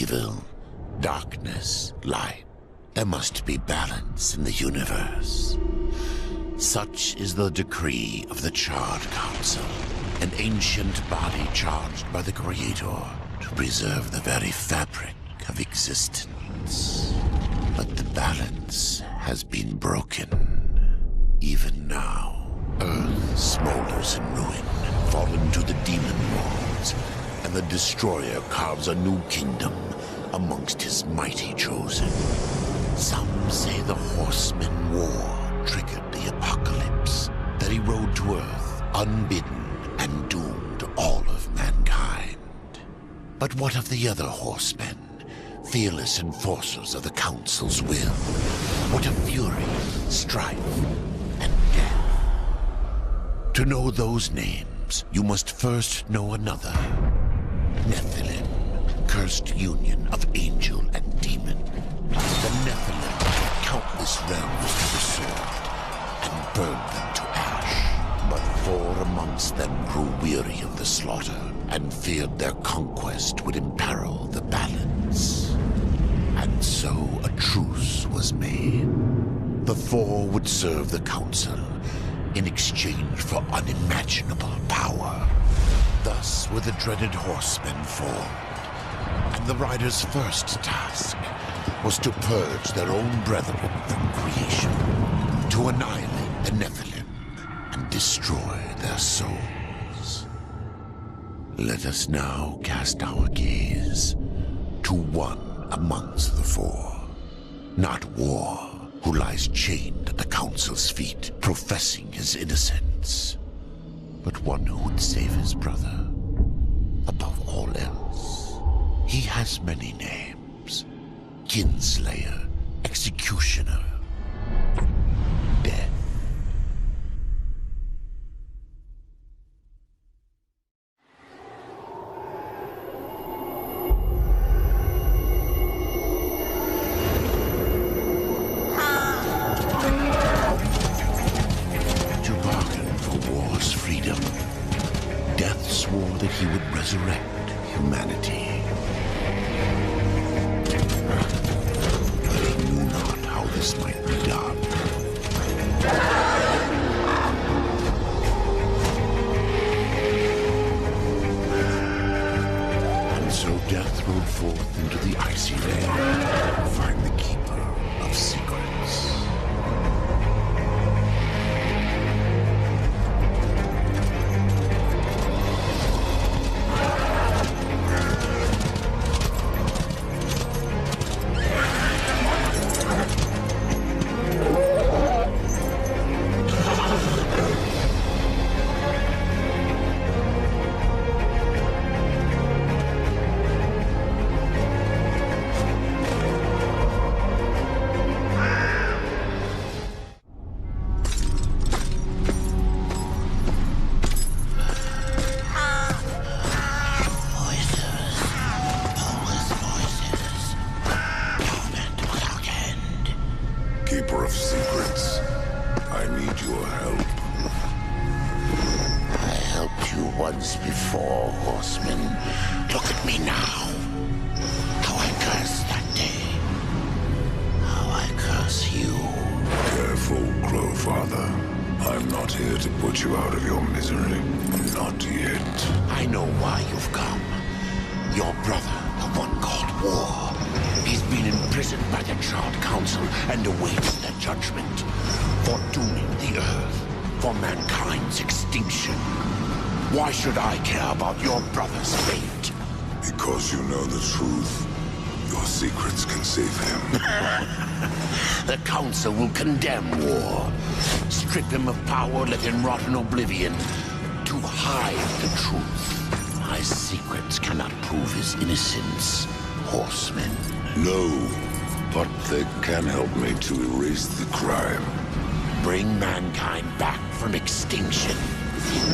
evil, darkness, light. There must be balance in the universe. Such is the decree of the Charred Council, an ancient body charged by the Creator to preserve the very fabric of existence. But the balance has been broken. Even now, Earth smolders in ruin, fallen to the demon lords, and the Destroyer carves a new kingdom amongst his mighty chosen. Some say the Horseman War triggered the apocalypse, that he rode to Earth unbidden and doomed all of mankind. But what of the other horsemen, fearless enforcers of the Council's will? What of fury, strife, and death? To know those names, you must first know another. Nephilim, cursed union of angel and demon. The Nephilim countless realms to the sword and burned them to ash. But 4 amongst them grew weary of the slaughter and feared their conquest would imperil the balance. And so a truce was made. The 4 would serve the Council in exchange for unimaginable power. Thus were the dreaded horsemen formed. And the riders' first task was to purge their own brethren from creation, to annihilate the Nephilim and destroy their souls. Let us now cast our gaze to one amongst the 4. Not War, who lies chained at the Council's feet, professing his innocence, but one who would save his brother above all else. He has many names: Kinslayer, Executioner, Death. To bargain for war's freedom, Death swore that he would resurrect humanity. But he knew not how this might be done. And so Death rode forth into the icy lair to find the Keeper of Secrets. Keeper of Secrets, I need your help. I helped you once before, Horseman. Look at me now. How I cursed that day. How I curse you. Careful, Crowfather. I'm not here to put you out of your misery. Not yet. I know why you've come. Your brother, the one called War. He's been imprisoned by the Charred Council and awaits their judgment for dooming the Earth, for mankind's extinction. Why should I care about your brother's fate? Because you know the truth. Your secrets can save him. The Council will condemn War. Strip him of power, let him rot in oblivion. To hide the truth. My secrets cannot prove his innocence, Horseman. No, but they can help me to erase the crime. Bring mankind back from extinction.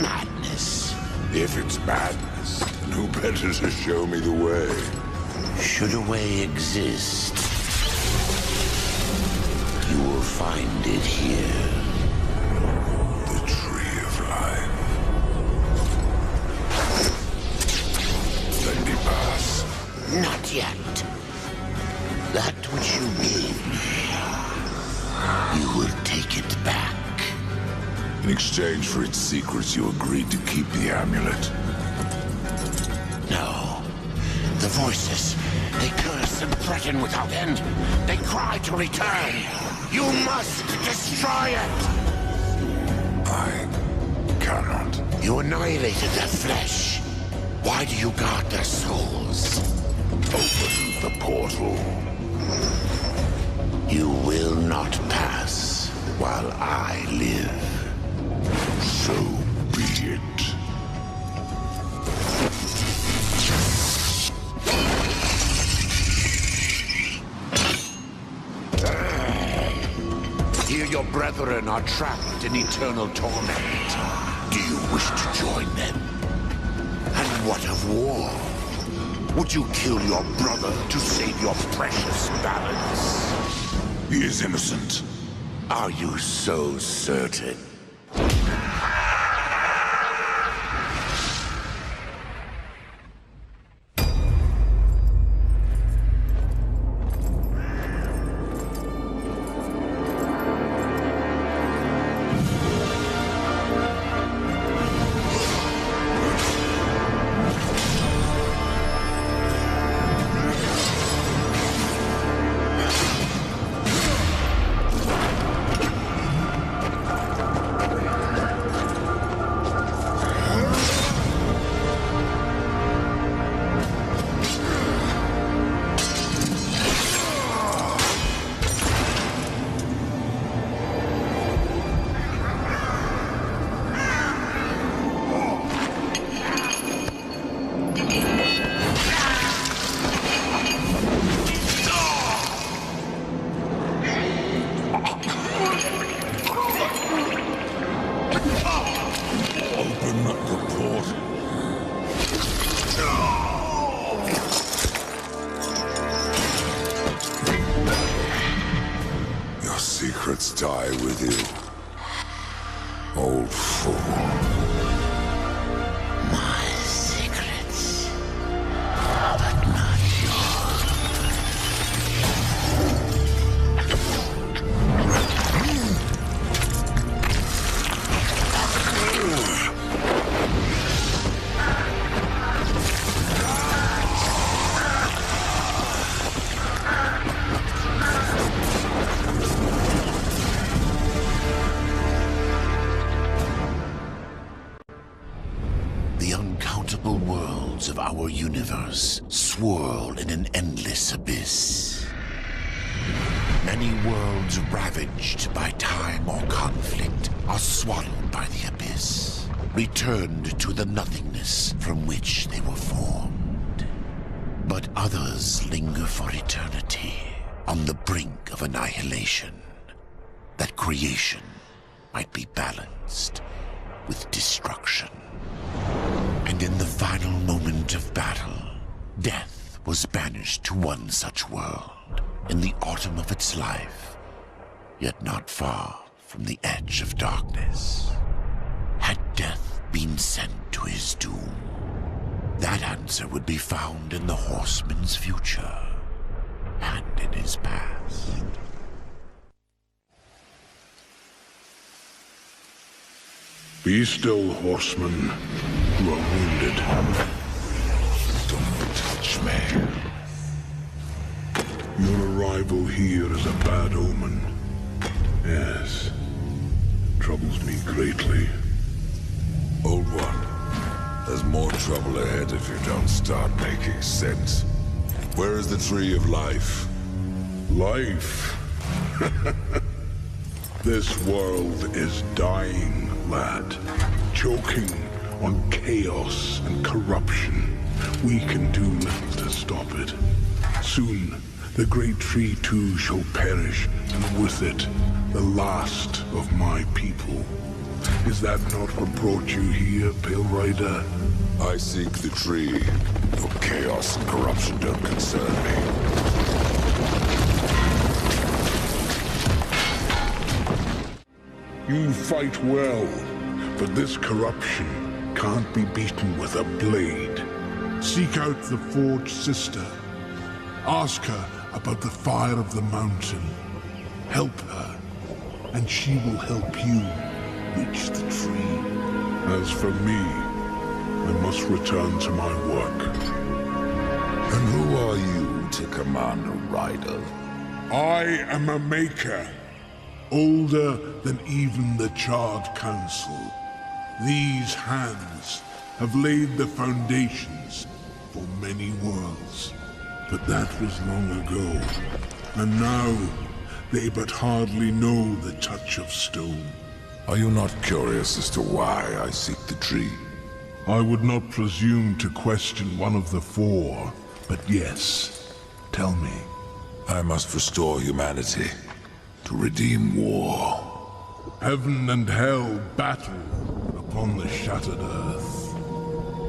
Madness. If it's madness, then who better to show me the way? Should a way exist, you will find it here. The Tree of Life. Let me pass. Not yet. That which you gave me, you will take it back. In exchange for its secrets, you agreed to keep the amulet. No. The voices, they curse and threaten without end. They cry to return. You must destroy it! I cannot. You annihilated their flesh. Why do you guard their souls? Open the portal. You will not pass while I live. So be it. Here your brethren are trapped in eternal torment. Do you wish to join them? And what of war? Would you kill your brother to save your precious balance? He is innocent. Are you so certain? Secrets die with you, old fool. My secrets, but not yours. The uncountable worlds of our universe swirl in an endless abyss. Many worlds ravaged by time or conflict are swallowed by the abyss, returned to the nothingness from which they were formed. But others linger for eternity on the brink of annihilation, that creation might be balanced with destruction. And in the final moment of battle, death was banished to one such world in the autumn of its life, yet not far from the edge of darkness. Had death been sent to his doom? That answer would be found in the horseman's future and in his past. Be still, horseman. You are wounded. Don't touch me. Your arrival here is a bad omen. Yes. Troubles me greatly. Old one, there's more trouble ahead if you don't start making sense. Where is the tree of life? Life. This world is dying, lad. Choking on chaos and corruption. We can do little to stop it. Soon, the great tree too shall perish, and with it, the last of my people. Is that not what brought you here, Pale Rider? I seek the tree, for chaos and corruption don't concern me. You fight well, but this corruption can't be beaten with a blade. Seek out the Forged Sister Ask her about the fire of the mountain. Help her, and she will help you reach the tree. As for me, I must return to my work. And who are you to command a rider? I am a maker, older than even the Charred Council. These hands have laid the foundations for many worlds. But that was long ago, and now they but hardly know the touch of stone. Are you not curious as to why I seek the tree? I would not presume to question one of the four, but yes, tell me. I must restore humanity, to redeem war. Heaven and hell battle upon the shattered earth.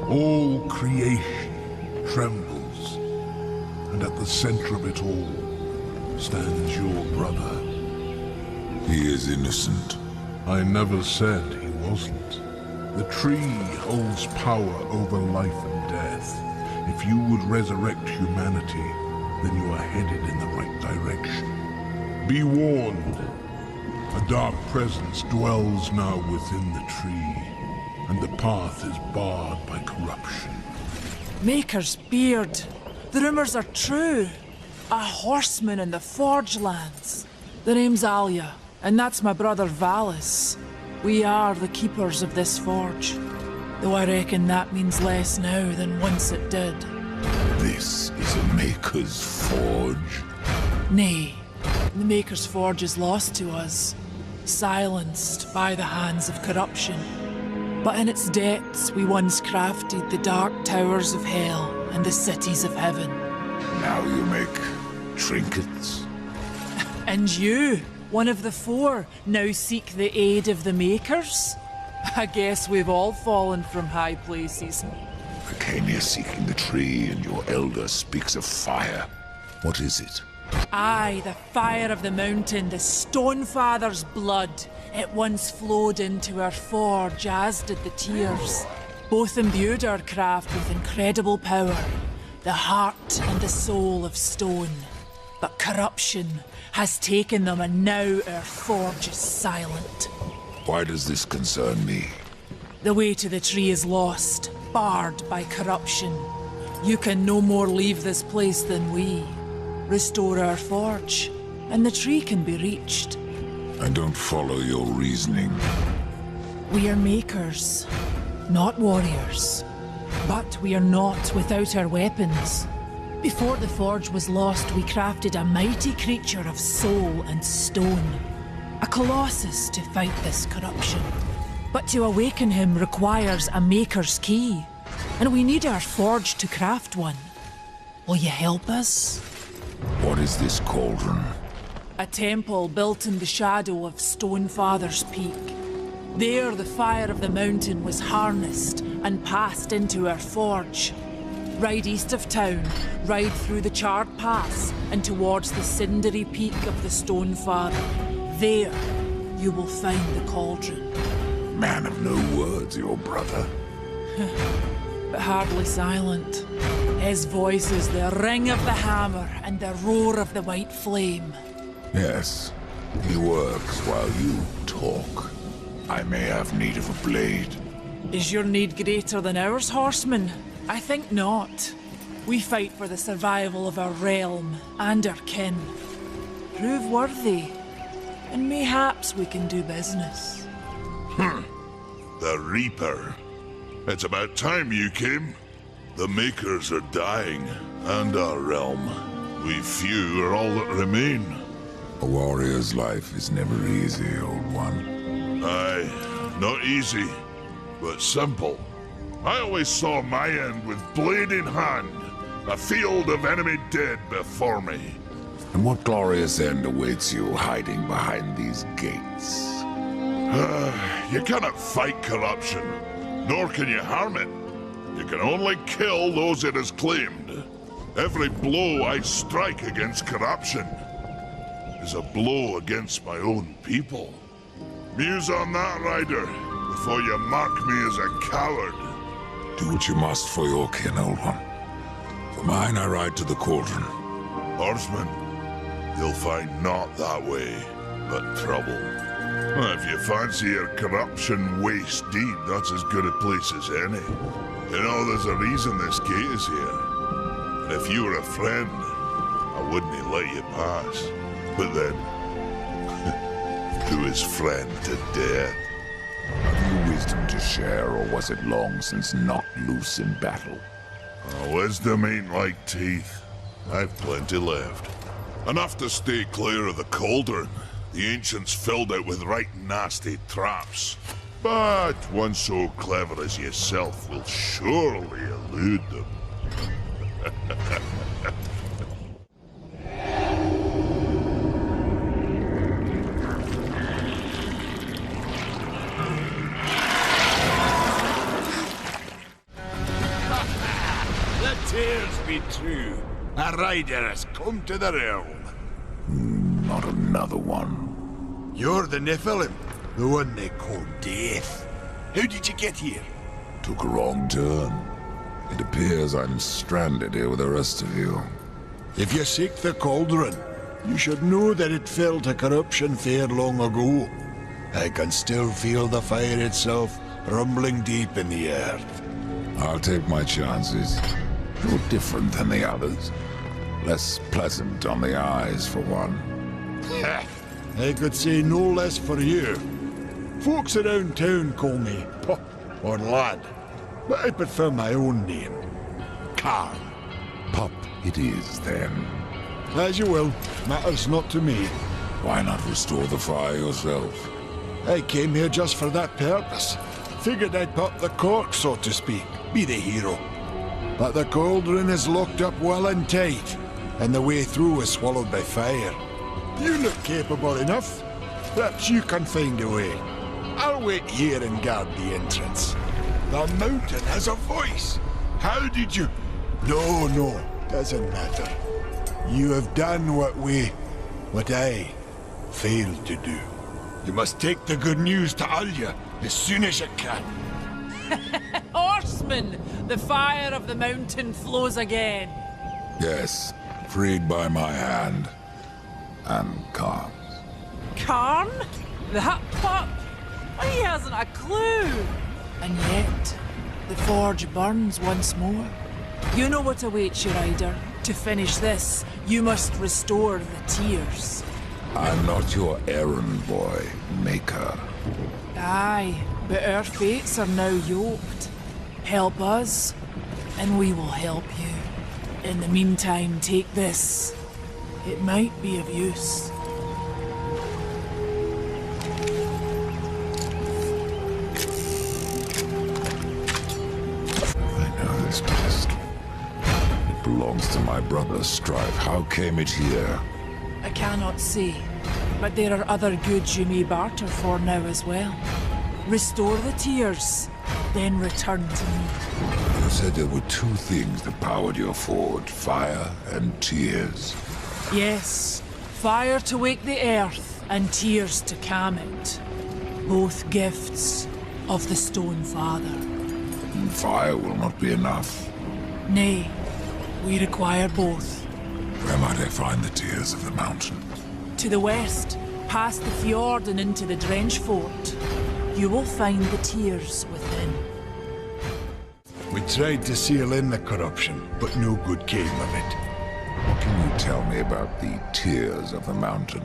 All creation trembles, and at the center of it all stands your brother. He is innocent. I never said he wasn't. The tree holds power over life and death. If you would resurrect humanity, then you are headed in the right direction. Be warned. A dark presence dwells now within the tree, and the path is barred by corruption. Maker's beard. The rumors are true. A horseman in the Forge lands. The name's Alia, and that's my brother Valis. We are the keepers of this forge. Though I reckon that means less now than once it did. This is a Maker's Forge? Nay, the Maker's Forge is lost to us, silenced by the hands of corruption. But in its depths we once crafted the dark towers of hell and the cities of heaven. Now you make trinkets? And you, one of the four, now seek the aid of the Makers? I guess we've all fallen from high places. Arcania seeking the tree, and your elder speaks of fire. What is it? Aye, the fire of the mountain, the Stonefather's blood. It once flowed into our forge, as did the tears. Both imbued our craft with incredible power, the heart and the soul of stone. But corruption has taken them, and now our forge is silent. Why does this concern me? The way to the tree is lost, barred by corruption. You can no more leave this place than we. Restore our forge, and the tree can be reached. I don't follow your reasoning. We are makers, not warriors. But we are not without our weapons. Before the forge was lost, we crafted a mighty creature of soul and stone. A colossus to fight this corruption. But to awaken him requires a maker's key. And we need our forge to craft one. Will you help us? What is this cauldron? A temple built in the shadow of Stonefather's Peak. There the fire of the mountain was harnessed and passed into our forge. Ride east of town, ride through the Charred Pass and towards the cindery peak of the Stonefather. There, you will find the cauldron. Man of no words, your brother. But hardly silent. His voice is the ring of the hammer and the roar of the white flame. Yes, he works while you talk. I may have need of a blade. Is your need greater than ours, horseman? I think not. We fight for the survival of our realm and our kin. Prove worthy, and mayhaps we can do business. The Reaper. It's about time you came. The Makers are dying, and our realm. We few are all that remain. A warrior's life is never easy, old one. Aye, not easy, but simple. I always saw my end with blade in hand, a field of enemy dead before me. And what glorious end awaits you hiding behind these gates? You cannot fight corruption, nor can you harm it. You can only kill those it has claimed. Every blow I strike against corruption is a blow against my own people. Muse on that, Rider, before you mark me as a coward. Do what you must for your kin, old one. For mine, I ride to the cauldron. Horseman, you'll find naught that way but trouble. If you fancy your corruption waist deep, that's as good a place as any. You know, there's a reason this gate is here. And if you were a friend, I wouldn't let you pass. But then, who is friend to death? Have you wisdom to share, or was it long since knocked loose in battle? Wisdom ain't like teeth. I've plenty left. Enough to stay clear of the cauldron. The ancients filled it with right nasty traps. But one so clever as yourself will surely elude them. The tales be true. A rider has come to the realm. Not another one. You're the Nephilim, the one they call Death. How did you get here? Took a wrong turn. It appears I'm stranded here with the rest of you. If you seek the cauldron, you should know that it fell to corruption fair long ago. I can still feel the fire itself rumbling deep in the earth. I'll take my chances. No different than the others. Less pleasant on the eyes, for one. I could say no less for you. Folks around town call me Pup or Lad, but I prefer my own name. Carl. Pup it is, then. As you will. Matters not to me. Why not restore the fire yourself? I came here just for that purpose. Figured I'd pop the cork, so to speak. Be the hero. But the cauldron is locked up well and tight, and the way through is swallowed by fire. You look capable enough. Perhaps you can find a way. I'll wait here and guard the entrance. The mountain has a voice. How did you... No, doesn't matter. You have done what I failed to do. You must take the good news to Alya as soon as you can. Horseman, the fire of the mountain flows again. Yes, freed by my hand. And Khan's. Karn? That pup? He hasn't a clue. And yet, the forge burns once more. You know what awaits you, Rider. To finish this, you must restore the tears. I'm not your errand boy, Maker. Aye, but our fates are now yoked. Help us, and we will help you. In the meantime, take this. It might be of use. I know this pistol. It belongs to my brother, Strife. How came it here? I cannot say, but there are other goods you may barter for now as well. Restore the tears, then return to me. You said there were two things that powered your forge, fire and tears. Yes, fire to wake the earth and tears to calm it. Both gifts of the Stone Father. And fire will not be enough. Nay, we require both. Where might I find the tears of the mountain? To the west, past the fjord and into the Drench Fort, you will find the tears within. We tried to seal in the corruption, but no good came of it. What can you tell me about the tears of the mountain?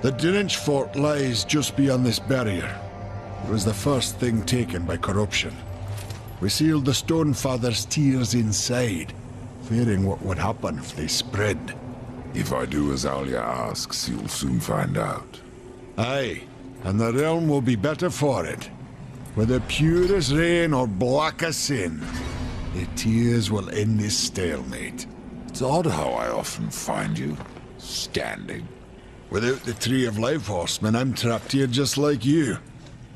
The Drench Fort lies just beyond this barrier. It was the first thing taken by corruption. We sealed the Stone Father's tears inside, fearing what would happen if they spread. If I do as Alya asks, you'll soon find out. Aye, and the realm will be better for it. Whether pure as rain or black as sin, the tears will end this stalemate. It's odd how I often find you standing. Without the Tree of Life, Horseman, I'm trapped here just like you.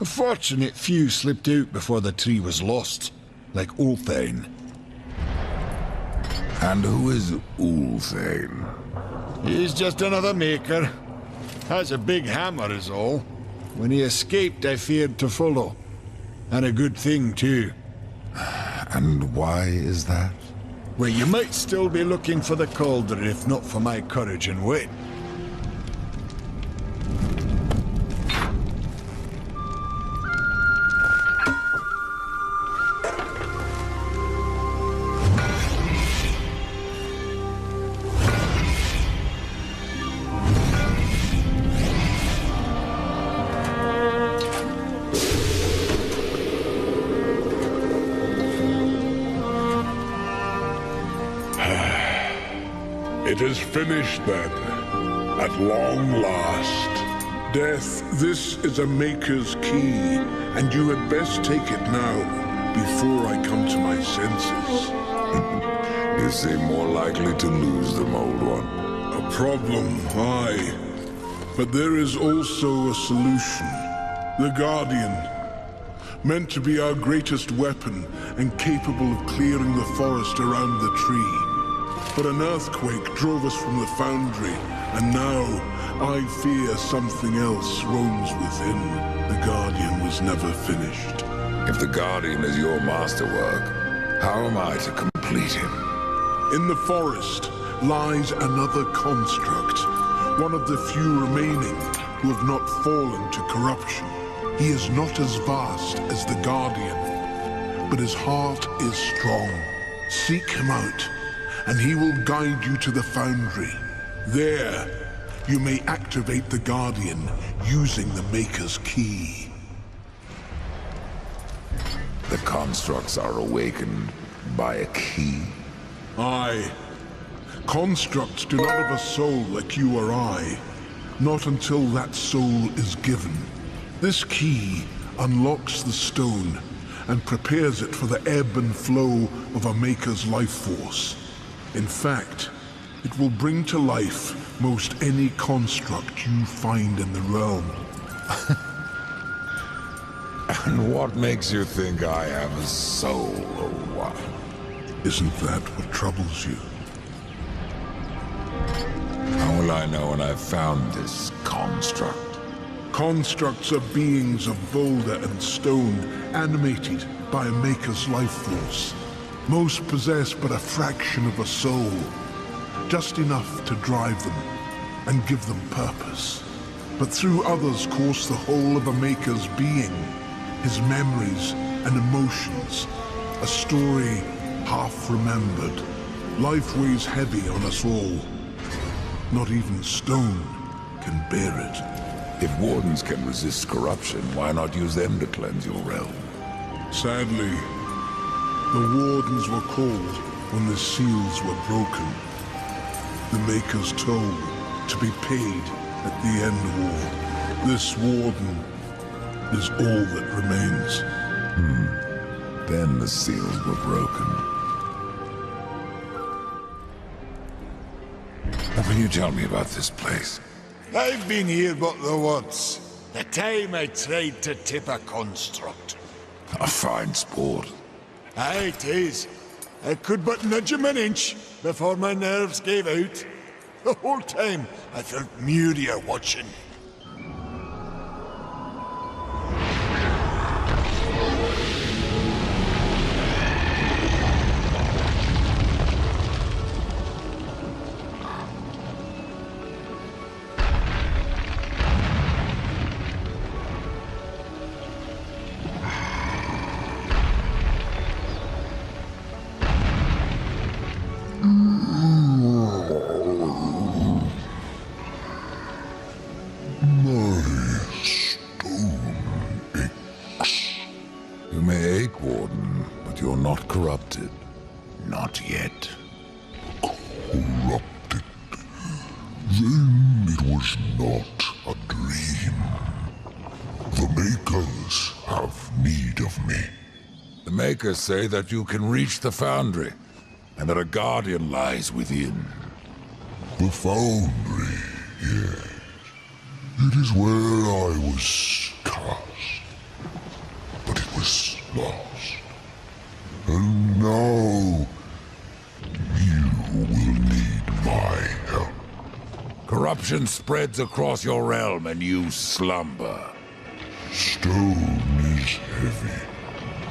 A fortunate few slipped out before the tree was lost, like Ulthane. And who is Ulthane? He's just another maker. Has a big hammer is all. When he escaped, I feared to follow. And a good thing, too. And why is that? Well, you might still be looking for the cauldron if not for my courage and wit. It is finished then, at long last. Death, this is a Maker's key, and you had best take it now, before I come to my senses. You seem more likely to lose them, old one. A problem, aye. But there is also a solution. The Guardian. Meant to be our greatest weapon, and capable of clearing the forest around the tree. But an earthquake drove us from the foundry, and now I fear something else roams within. The Guardian was never finished. If the Guardian is your masterwork, how am I to complete him? In the forest lies another construct, one of the few remaining who have not fallen to corruption. He is not as vast as the Guardian, but his heart is strong. Seek him out, and he will guide you to the foundry. There, you may activate the Guardian using the Maker's key. The constructs are awakened by a key? Aye. Constructs do not have a soul like you or I. Not until that soul is given. This key unlocks the stone and prepares it for the ebb and flow of a Maker's life force. In fact, it will bring to life most any construct you find in the realm. And what makes you think I have a soul, old one? Isn't that what troubles you? How will I know when I've found this construct? Constructs are beings of boulder and stone, animated by a Maker's life force. Most possess but a fraction of a soul, just enough to drive them and give them purpose. But through others course the whole of a Maker's being, his memories and emotions, a story half remembered. Life weighs heavy on us all. Not even stone can bear it. If wardens can resist corruption, why not use them to cleanse your realm? Sadly, the wardens were called when the seals were broken. The Maker's toll to be paid at the end war. This warden is all that remains. Then the seals were broken. What will you tell me about this place? I've been here but the once. The time I tried to tip a construct. A fine sport. Aye, 'tis. I could but nudge him an inch before my nerves gave out. The whole time I felt Muria watching. You may ache, Warden, but you're not corrupted. Not yet. Corrupted. Then it was not a dream. The Makers have need of me. The Makers say that you can reach the Foundry, and that a Guardian lies within. The Foundry, yes. It is where I was cast. But it was lost. And now, you will need my help. Corruption spreads across your realm, and you slumber. Stone is heavy.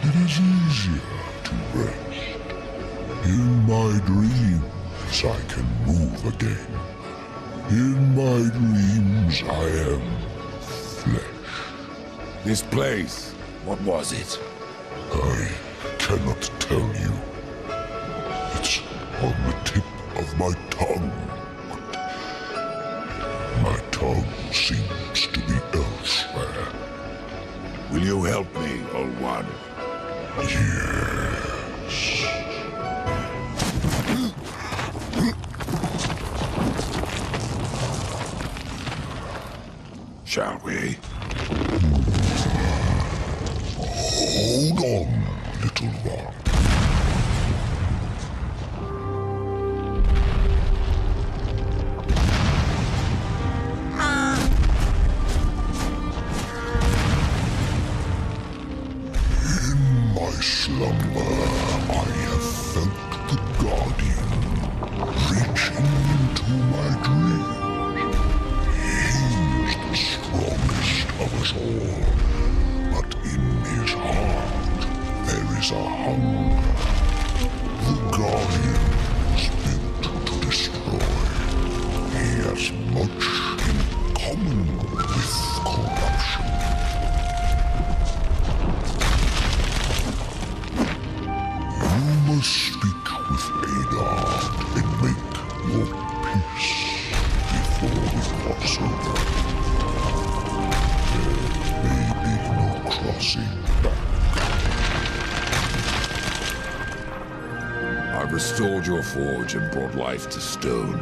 It is easier to rest. In my dreams, I can move again. In my dreams, I am flesh. This place, what was it? I cannot tell you. It's on the tip of my tongue. My tongue seems to be elsewhere. Will you help me, old one? Yes. Shall we? Hold on, little one. In my slumber, I have felt the Guardian reaching into my dreams. He's the strongest of us all, but in his heart there is a hunger. The Guardian was built to destroy. He has much in common with corruption. You must speak with Adar and make your peace before we cross over. There may be no crossing back. I've restored your forge and brought life to stone.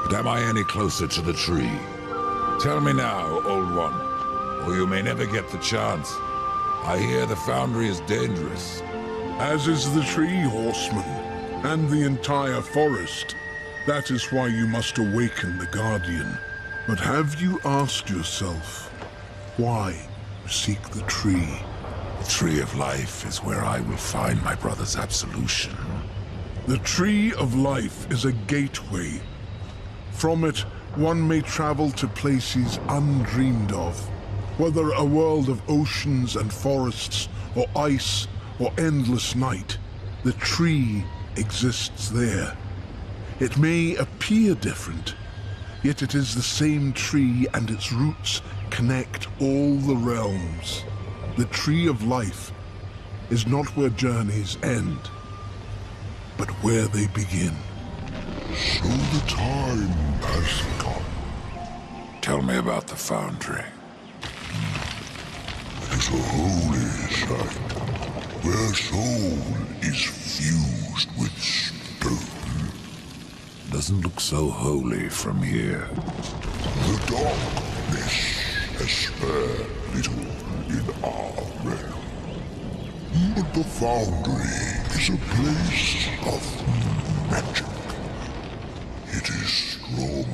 But am I any closer to the tree? Tell me now, old one, or you may never get the chance. I hear the foundry is dangerous. As is the tree, horseman, and the entire forest. That is why you must awaken the Guardian. But have you asked yourself, why you seek the tree? The tree of life is where I will find my brother's absolution. The Tree of Life is a gateway. From it, one may travel to places undreamed of. Whether a world of oceans and forests, or ice, or endless night, the tree exists there. It may appear different, yet it is the same tree and its roots connect all the realms. The Tree of Life is not where journeys end, but where they begin. So the time has come. Tell me about the foundry. It is a holy site, where soul is fused with stone. Doesn't look so holy from here. The darkness has spared little in our realm. But the foundry is a place of magic. It is strong,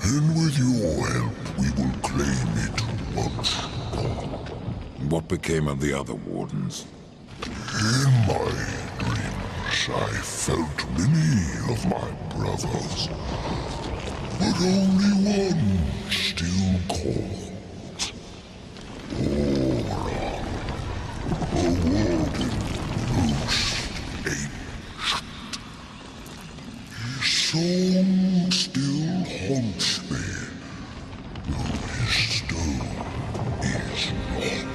and with your help we will claim it once more. What became of the other wardens? In my dreams I felt many of my brothers, but only one still called. Aura, a warden most ancient. His song still haunts me, though his stone is lost.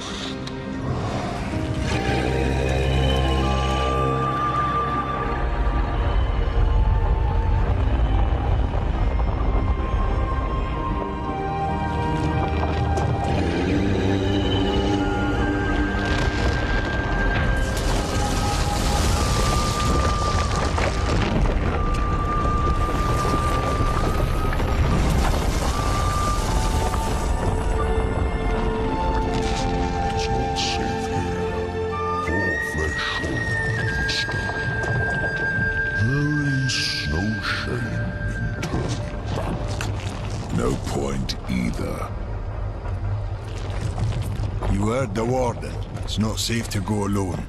You heard the warden. It's not safe to go alone.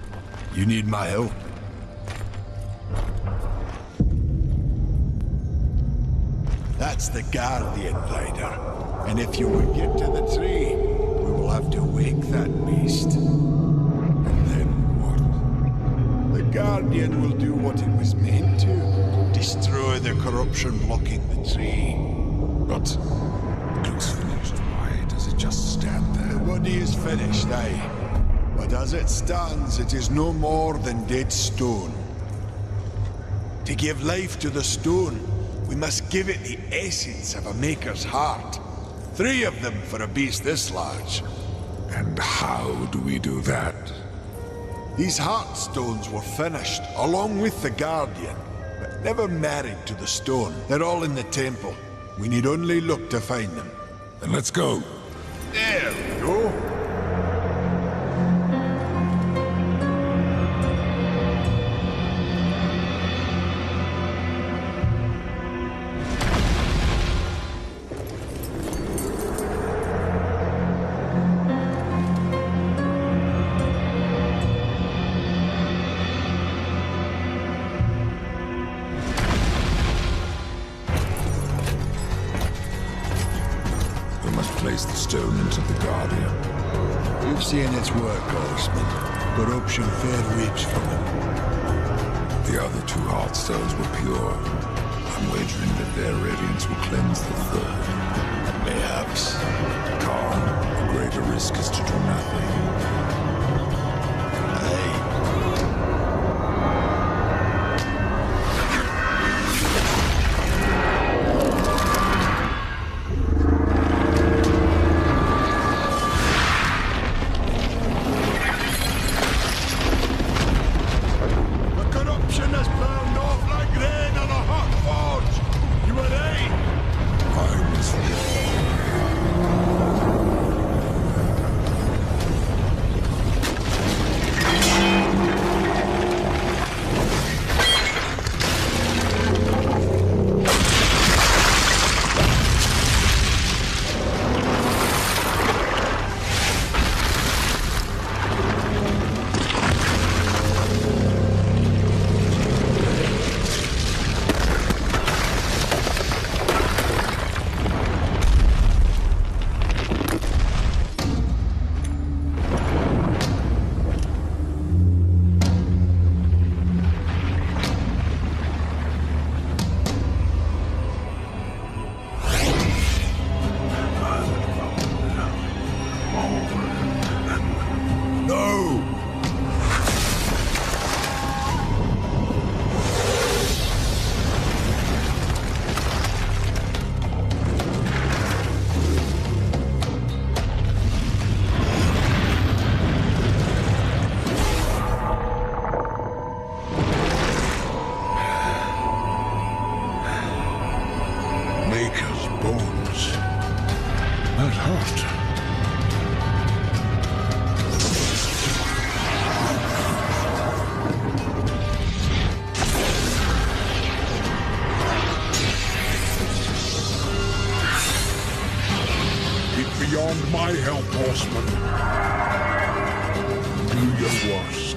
You need my help. That's the Guardian Rider. And if you would get to the tree, we will have to wake that beast. And then what? The Guardian will do what it was meant to. Destroy the corruption blocking the tree. But it looks finished. Why does it just stand The there? body is finished, aye. But as it stands, it is no more than dead stone. To give life to the stone, we must give it the essence of a maker's heart. 3 of them for a beast this large. And how do we do that? These heart stones were finished, along with the Guardian, but never married to the stone. They're all in the temple. We need only look to find them. Then let's go. There we go. Place the stone into the Guardian. We've seen its work, Horseman. Corruption fair weeps from it. The other 2 heart stones were pure. I'm wagering that their radiance will cleanse the 3rd. Mayhaps. Khan, the greater risk is to do nothing. Aye. Beyond my help, Horseman. Do your worst.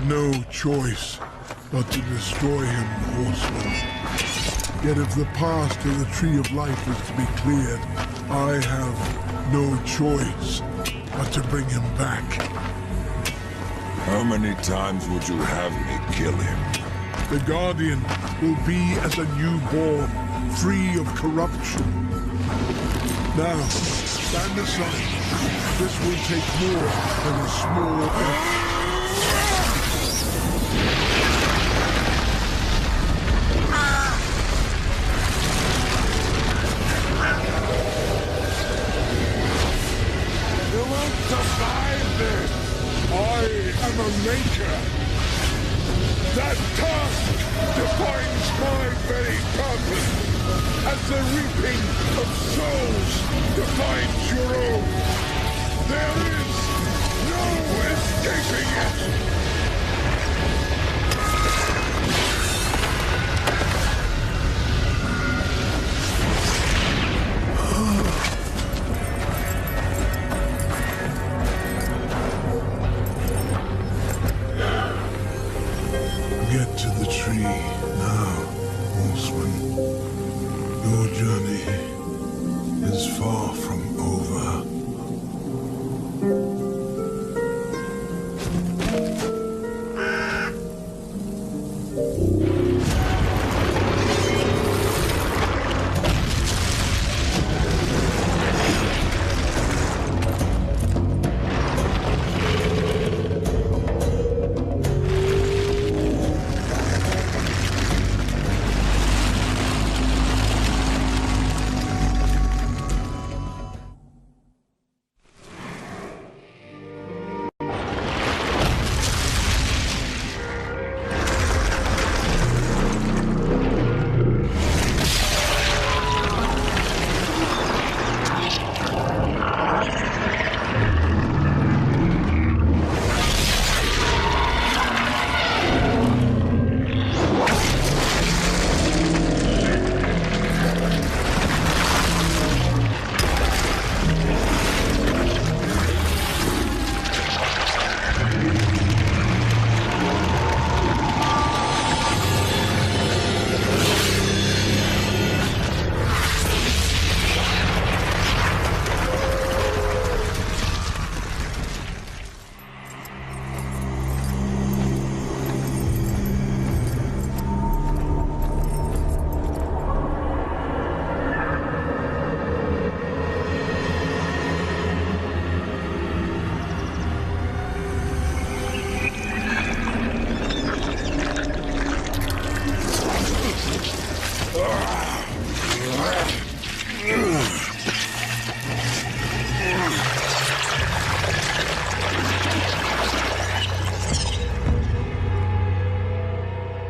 no choice but to destroy him, horseman. Yet if the path to the Tree of Life is to be cleared, I have no choice but to bring him back. How many times would you have me kill him? The Guardian will be as a newborn, free of corruption. Now, stand aside. This will take more than a small effort. You won't survive this! I am a maker. That task defines my very purpose, as the reaping of souls defines your own. There is no escaping it! Get to the tree now, horseman. Your journey is far from over.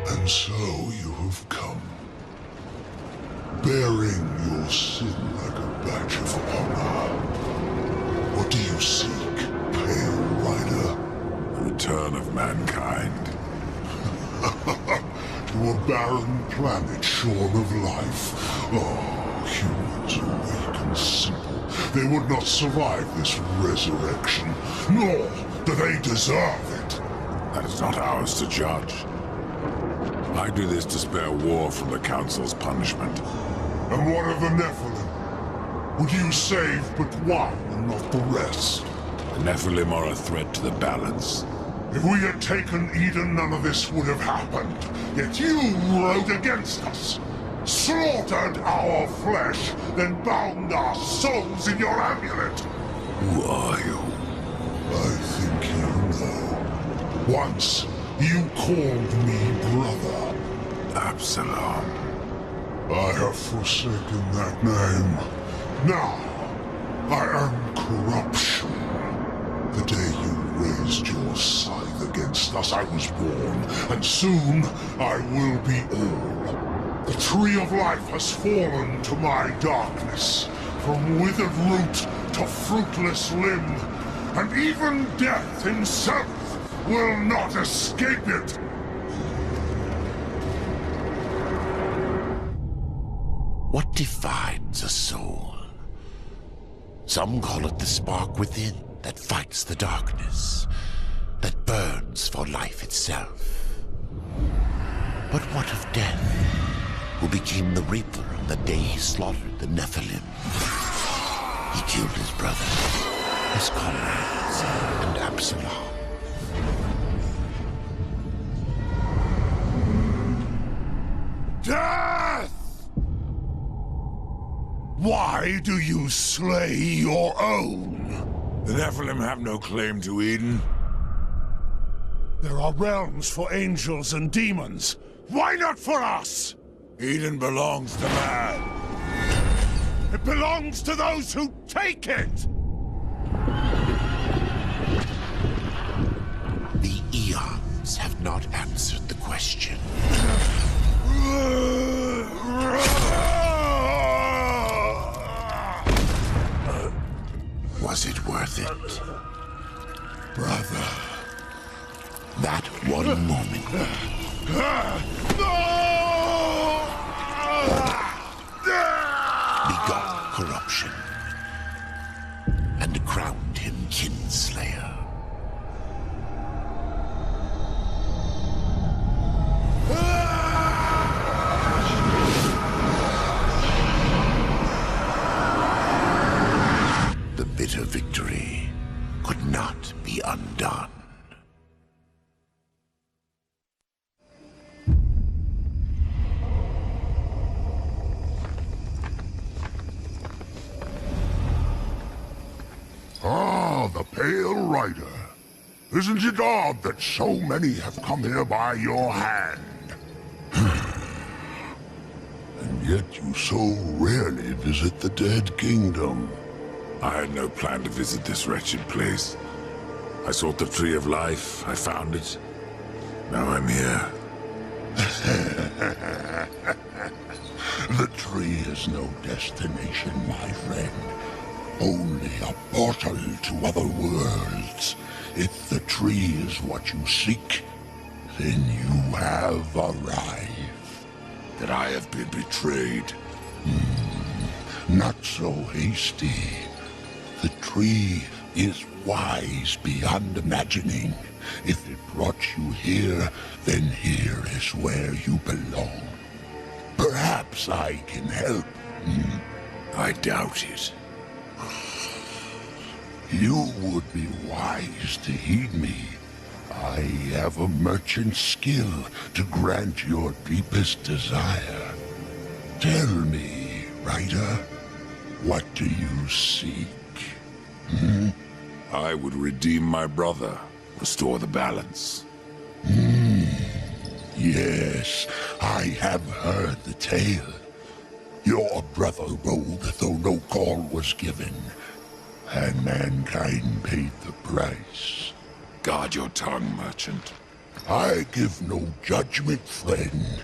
And so you have come, bearing your sin like a badge of honor. What do you seek, Pale Rider? The return of mankind. To a barren planet shorn of life. Oh, humans are weak and simple. They would not survive this resurrection, nor do they deserve it. That is not ours to judge. I do this to spare war from the Council's punishment. And what of the Nephilim? Would you save but one and not the rest? The Nephilim are a threat to the balance. If we had taken Eden, none of this would have happened. Yet you rode against us, slaughtered our flesh, then bound our souls in your amulet. Who are you? I think you know. Once, you called me brother. Absalom. I have forsaken that name. Now, I am corruption. The day you raised your scythe against us, I was born, and soon I will be all. The Tree of Life has fallen to my darkness, from withered root to fruitless limb, and even death himself will not escape it. What defines a soul? Some call it the spark within that fights the darkness. that burns for life itself. But what of death, who became the Reaper on the day he slaughtered the Nephilim? He killed his brother, his comrades, and Absalom. Death! Why do you slay your own? The Nephilim have no claim to Eden. There are realms for angels and demons. Why not for us? Eden belongs to man. It belongs to those who take it! The eons have not answered the question. Was it worth it? Brother. That one moment. Begot corruption. And crowned him kinslayer. The bitter victory could not be undone. Ah, the Pale Rider. Isn't it odd that so many have come here by your hand? And yet you so rarely visit the Dead Kingdom. I had no plan to visit this wretched place. I sought the Tree of Life, I found it. Now I'm here. The tree is no destination, my friend. Only a portal to other worlds. If the tree is what you seek, then you have arrived. That I have been betrayed. Not so hasty. The tree is wise beyond imagining. If it brought you here, then here is where you belong. Perhaps I can help. I doubt it. You would be wise to heed me. I have a merchant's skill to grant your deepest desire. Tell me, Rider, what do you seek? I would redeem my brother, restore the balance. Yes, I have heard the tale. Your brother rode though no call was given, and mankind paid the price. Guard your tongue, merchant. I give no judgment, friend.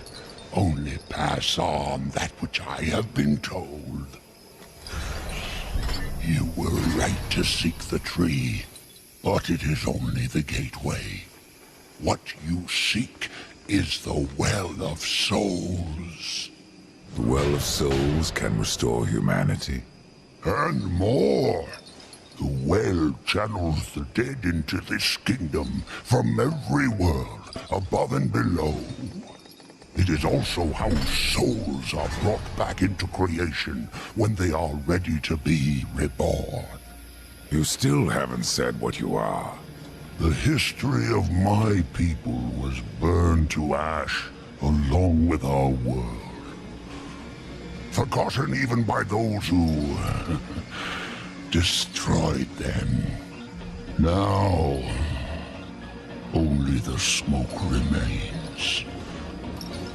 Only pass on that which I have been told. You were right to seek the tree, but it is only the gateway. What you seek is the Well of Souls. The Well of Souls can restore humanity. And more. The well channels the dead into this kingdom from every world, above and below. It is also how souls are brought back into creation when they are ready to be reborn. You still haven't said what you are. The history of my people was burned to ash along with our world. Forgotten even by those who destroyed them. Now, only the smoke remains.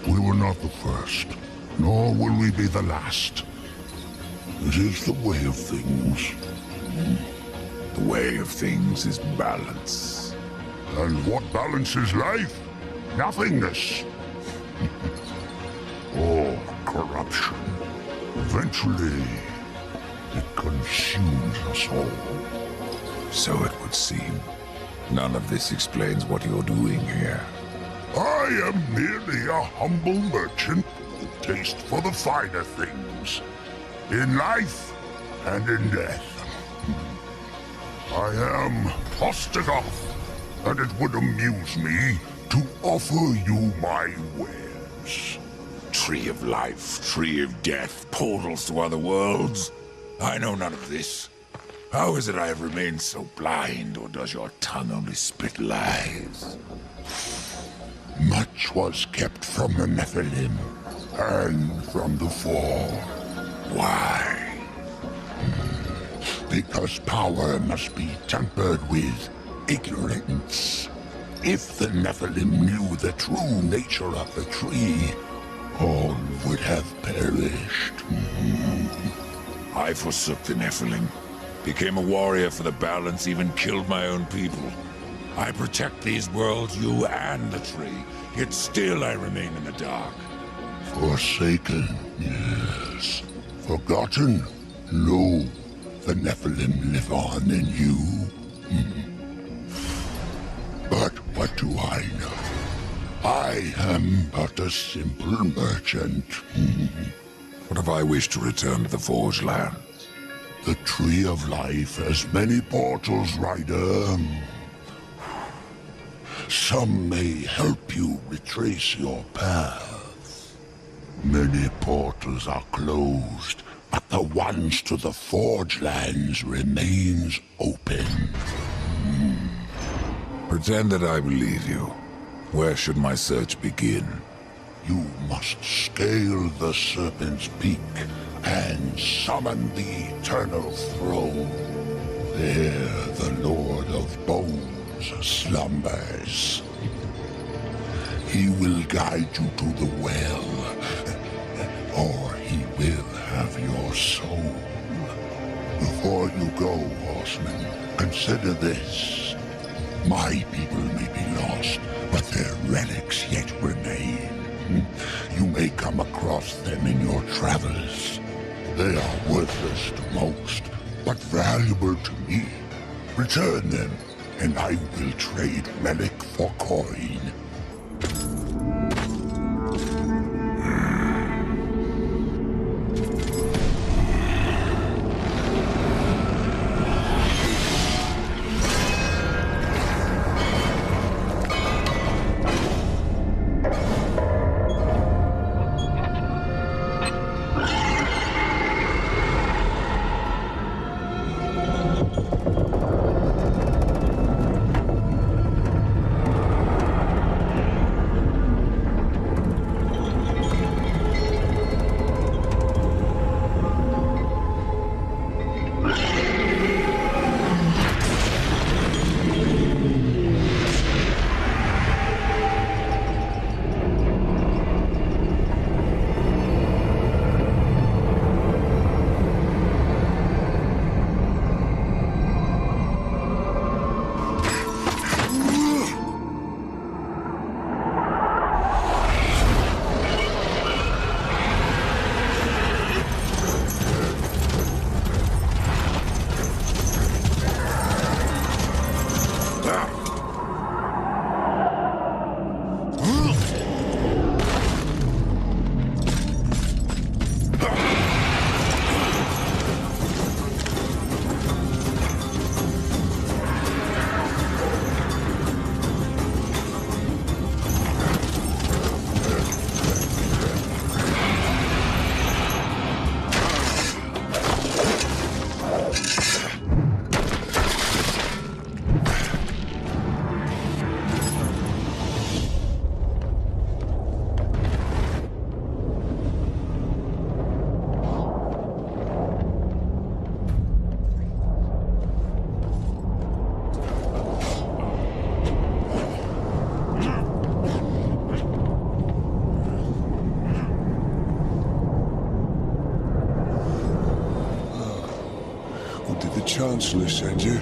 We were not the first, nor will we be the last. It is the way of things. The way of things is balance. And what balances life? Nothingness. Or corruption. Eventually, it consumes us all. So it would seem. None of this explains what you're doing here. I am merely a humble merchant with a taste for the finer things. In life and in death. I am Ostagoth, and it would amuse me to offer you my wares. Tree of life, tree of death, portals to other worlds. I know none of this. How is it I have remained so blind, or does your tongue only spit lies? Much was kept from the Nephilim and from the Fall. Why? Because power must be tempered with ignorance. If the Nephilim knew the true nature of the tree, all would have perished. I forsook the Nephilim, became a warrior for the balance, even killed my own people. I protect these worlds, you and the tree, yet still I remain in the dark. Forsaken, yes. Forgotten? No. The Nephilim live on in you. But what do I know? I am but a simple merchant. What if I wish to return to the Forge Land? The Tree of Life has many portals, Rider. Some may help you retrace your path. Many portals are closed, but the ones to the Forge Lands remains open. Pretend that I believe you. Where should my search begin? You must scale the Serpent's Peak and summon the Eternal Throne. There the Lord of Bones slumbers. He will guide you to the well, or he will have your soul. Before you go, horseman, consider this. My people may be lost, but their relics yet remain. You may come across them in your travels. They are worthless to most, but valuable to me. Return them, and I will trade relic for coin. Chancellor send you?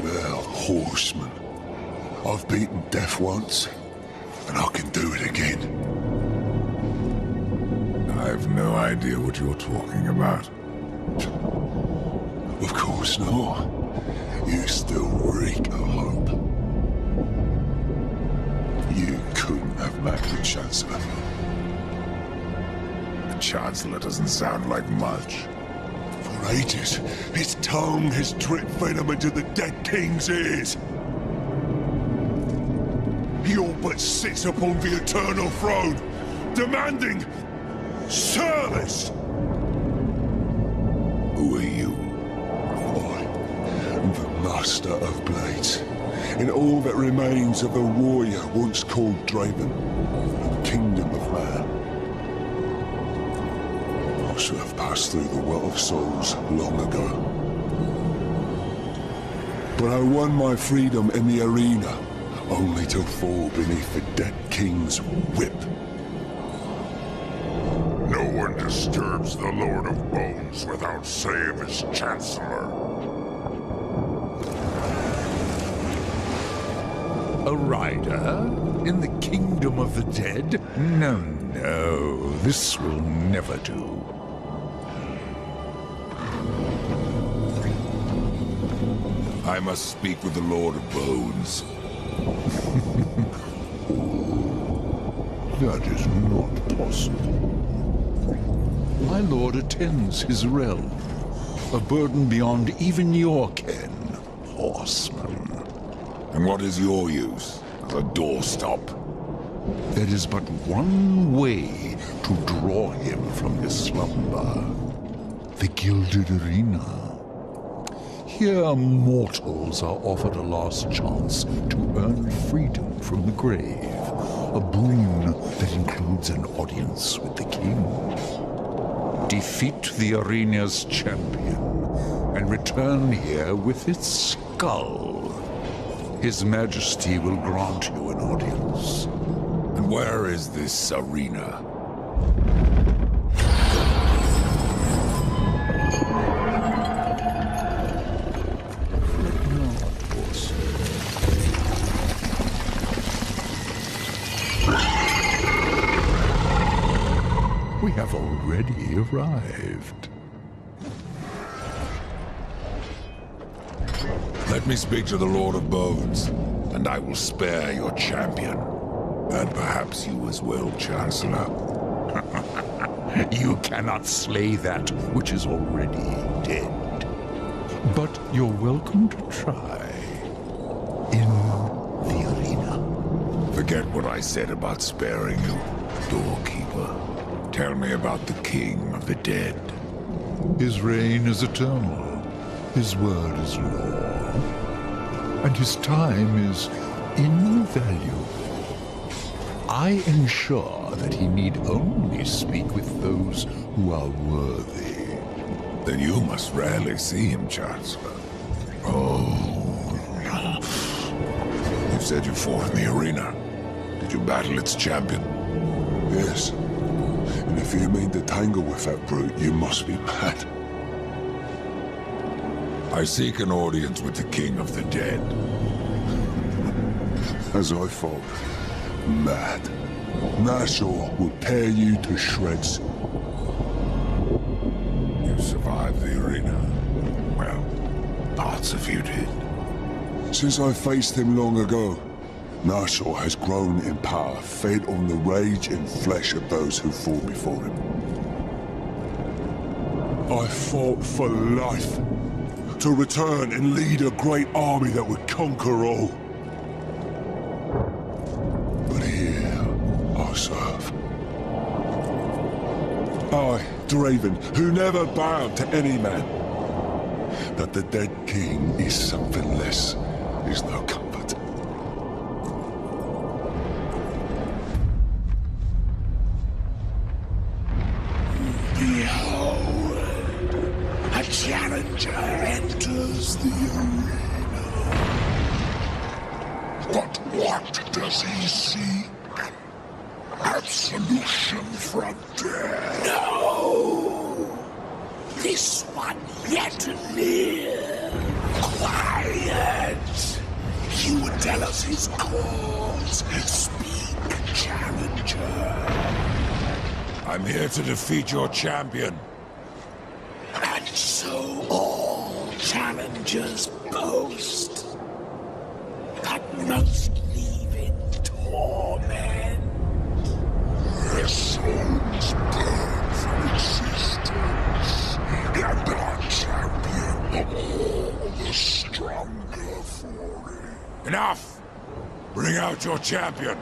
Well, horseman. I've beaten death once, and I can do it again. I've no idea what you're talking about. Of course not. You still reek of hope. You couldn't have met the Chancellor. The Chancellor doesn't sound like much. For ages, his tongue has dripped venom into the dead king's ears. He all but sits upon the eternal throne, demanding service. Who are you? I am the master of blades, and all that remains of a warrior once called Draven, the kingdom of man. I should have passed through the well of souls long ago. But I won my freedom in the arena, only to fall beneath the dead king's whip. No one disturbs the Lord of Bones without say of his Chancellor. A rider? In the kingdom of the dead? No, no, this will never do. I must speak with the Lord of Bones. That is not possible. My lord attends his realm, a burden beyond even your ken, horseman. And what is your use as a doorstop? There is but one way to draw him from his slumber. The Gilded Arena. Here mortals are offered a last chance to earn freedom from the grave. A boon that includes an audience with the king. Defeat the arena's champion and return here with its skull. His Majesty will grant you an audience. And where is this arena? We have already arrived. Let me speak to the Lord of Bones, and I will spare your champion. And perhaps you as well, Chancellor. You cannot slay that which is already dead. But you're welcome to try. In the arena. Forget what I said about sparing you, doorkeeper. Tell me about the king of the dead. His reign is eternal. His word is law. And his time is invaluable. I ensure that he need only speak with those who are worthy. Then you must rarely see him, Chancellor. Oh, no. You said you fought in the arena. Did you battle its champion? Yes. And if you mean to tangle with that brute, you must be mad. I seek an audience with the king of the dead. As I thought. Mad. Nashor will tear you to shreds. You survived the arena. Well, parts of you did. Since I faced him long ago, Nashor has grown in power, fed on the rage and flesh of those who fought before him. I fought for life, to return and lead a great army that would conquer all. But here, I serve. I, Draven, who never bowed to any man. That the dead king is something less is no comfort. Behold, a challenger enters the arena. But what does he seek? Absolution from death. No! This one yet live. Quiet! He would tell us his cause. Speak, challenger. I'm here to defeat your champion. And so all challengers boast. But most leave in torment. Their souls burn from existence, and our Enough! Bring out your champion!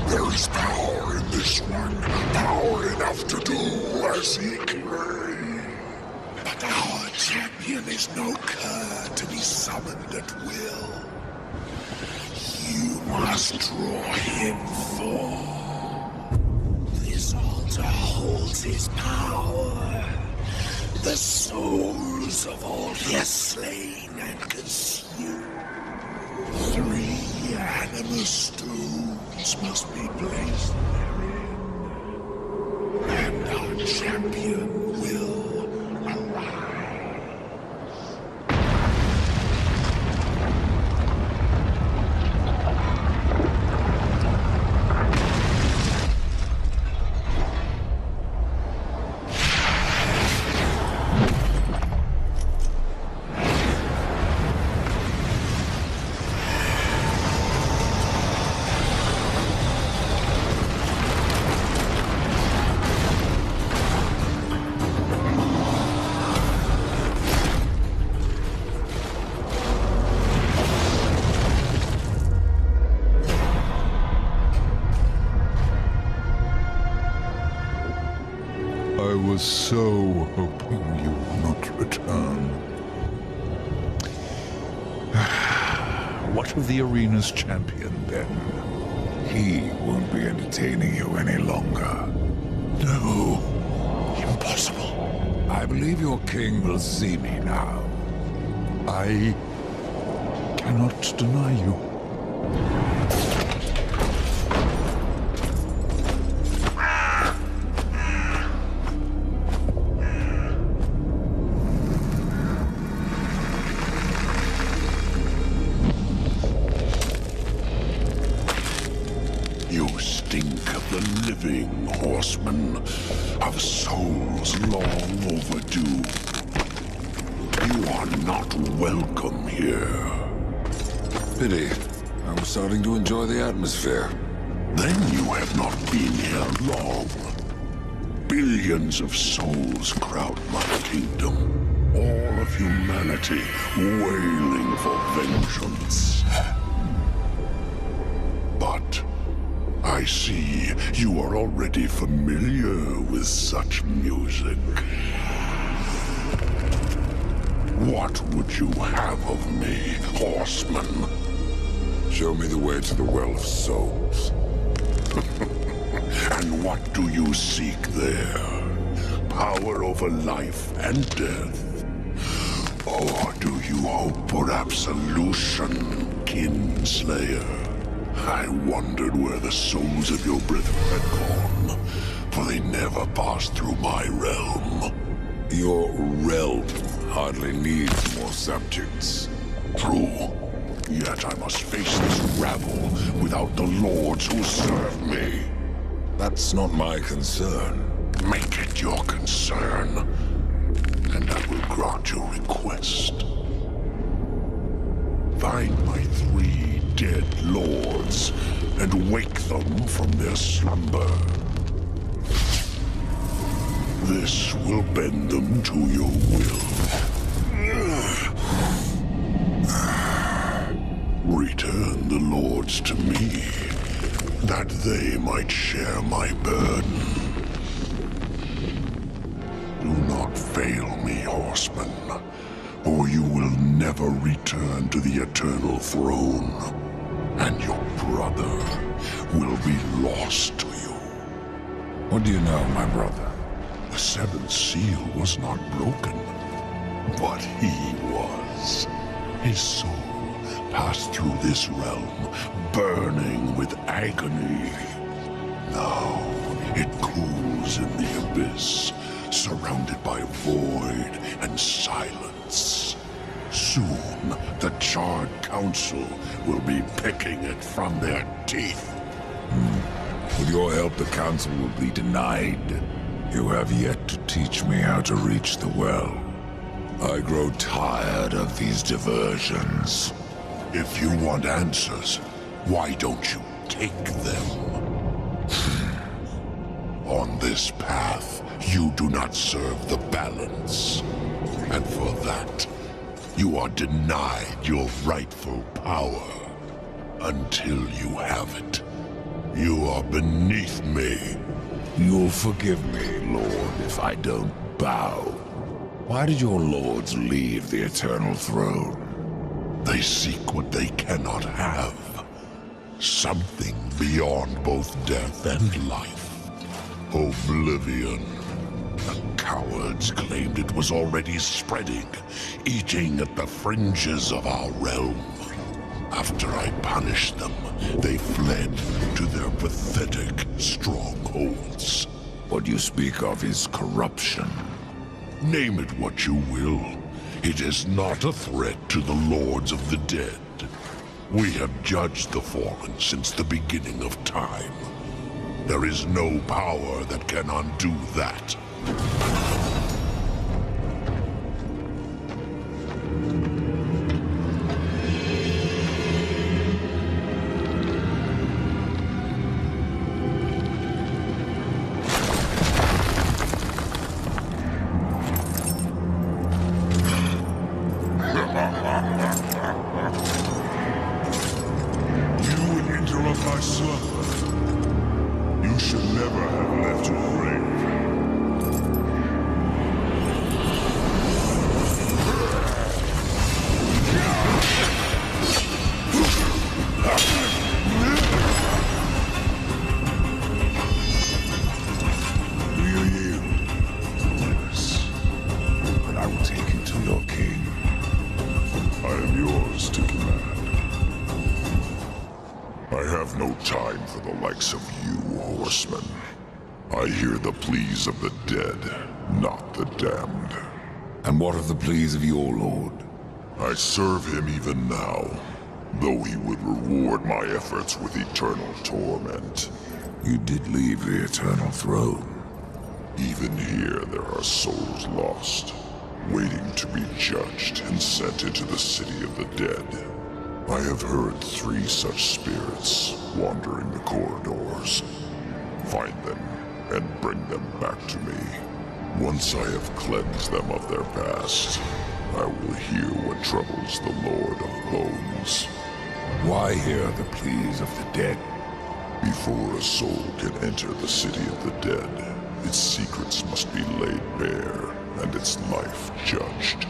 There is power in this one. Power enough to do as he claims. But our champion is no cur to be summoned at will. You must draw him forth. This altar holds his power. The souls of all he has slain and consumed. 3 animus stones must be placed therein. And our champion will arise. I was so hoping you would not return. What of the arena's champion, then? He won't be entertaining you any longer. No. Impossible. I believe your king will see me now. I cannot deny you. You stink of the living, horseman, of souls long overdue. You are not welcome here. Pity. I was starting to enjoy the atmosphere. Then you have not been here long. Billions of souls crowd my kingdom. All of humanity wailing for vengeance. But I see you are already familiar with such music. What would you have of me, horseman? Show me the way to the Well of Souls. And what do you seek there? Power over life and death? Or do you hope for absolution, Kinslayer? I wondered where the souls of your brethren had gone, for they never passed through my realm. Your realm hardly needs more subjects. True. Yet I must face this rabble without the lords who serve me. That's not my concern. Make it your concern, and I will grant your request. Find my 3 dead lords and wake them from their slumber. This will bend them to your will. Return the lords to me, that they might share my burden. Do not fail me, horseman, or you will never return to the eternal throne, and your brother will be lost to you. What do you know, my brother? The 7th seal was not broken, but he was. His soul passed through this realm, burning with agony. Now it cools in the abyss, surrounded by void and silence. Soon, the Charred Council will be picking it from their teeth. With your help, the council will be denied. You have yet to teach me how to reach the well. I grow tired of these diversions. If you want answers, why don't you take them? On this path, you do not serve the balance. And for that, You are denied your rightful power until you have it. You are beneath me. You'll forgive me, Lord, if I don't bow. Why did your lords leave the Eternal Throne? They seek what they cannot have. Something beyond both death and life. Oblivion. The cowards claimed it was already spreading, eating at the fringes of our realm. After I punished them, they fled to their pathetic strongholds. What you speak of is corruption. Name it what you will. It is not a threat to the Lords of the Dead. We have judged the Fallen since the beginning of time. There is no power that can undo that. Of the dead, not the damned. And what of the pleas of your lord? I serve him even now, though he would reward my efforts with eternal torment. You did leave the Eternal Throne. Even here there are souls lost, waiting to be judged and sent into the city of the dead. I have heard 3 such spirits wandering the corridors. Find them and bring them back to me. Once I have cleansed them of their past, I will hear what troubles the Lord of Bones. Why hear the pleas of the dead? Before a soul can enter the city of the dead, its secrets must be laid bare and its life judged.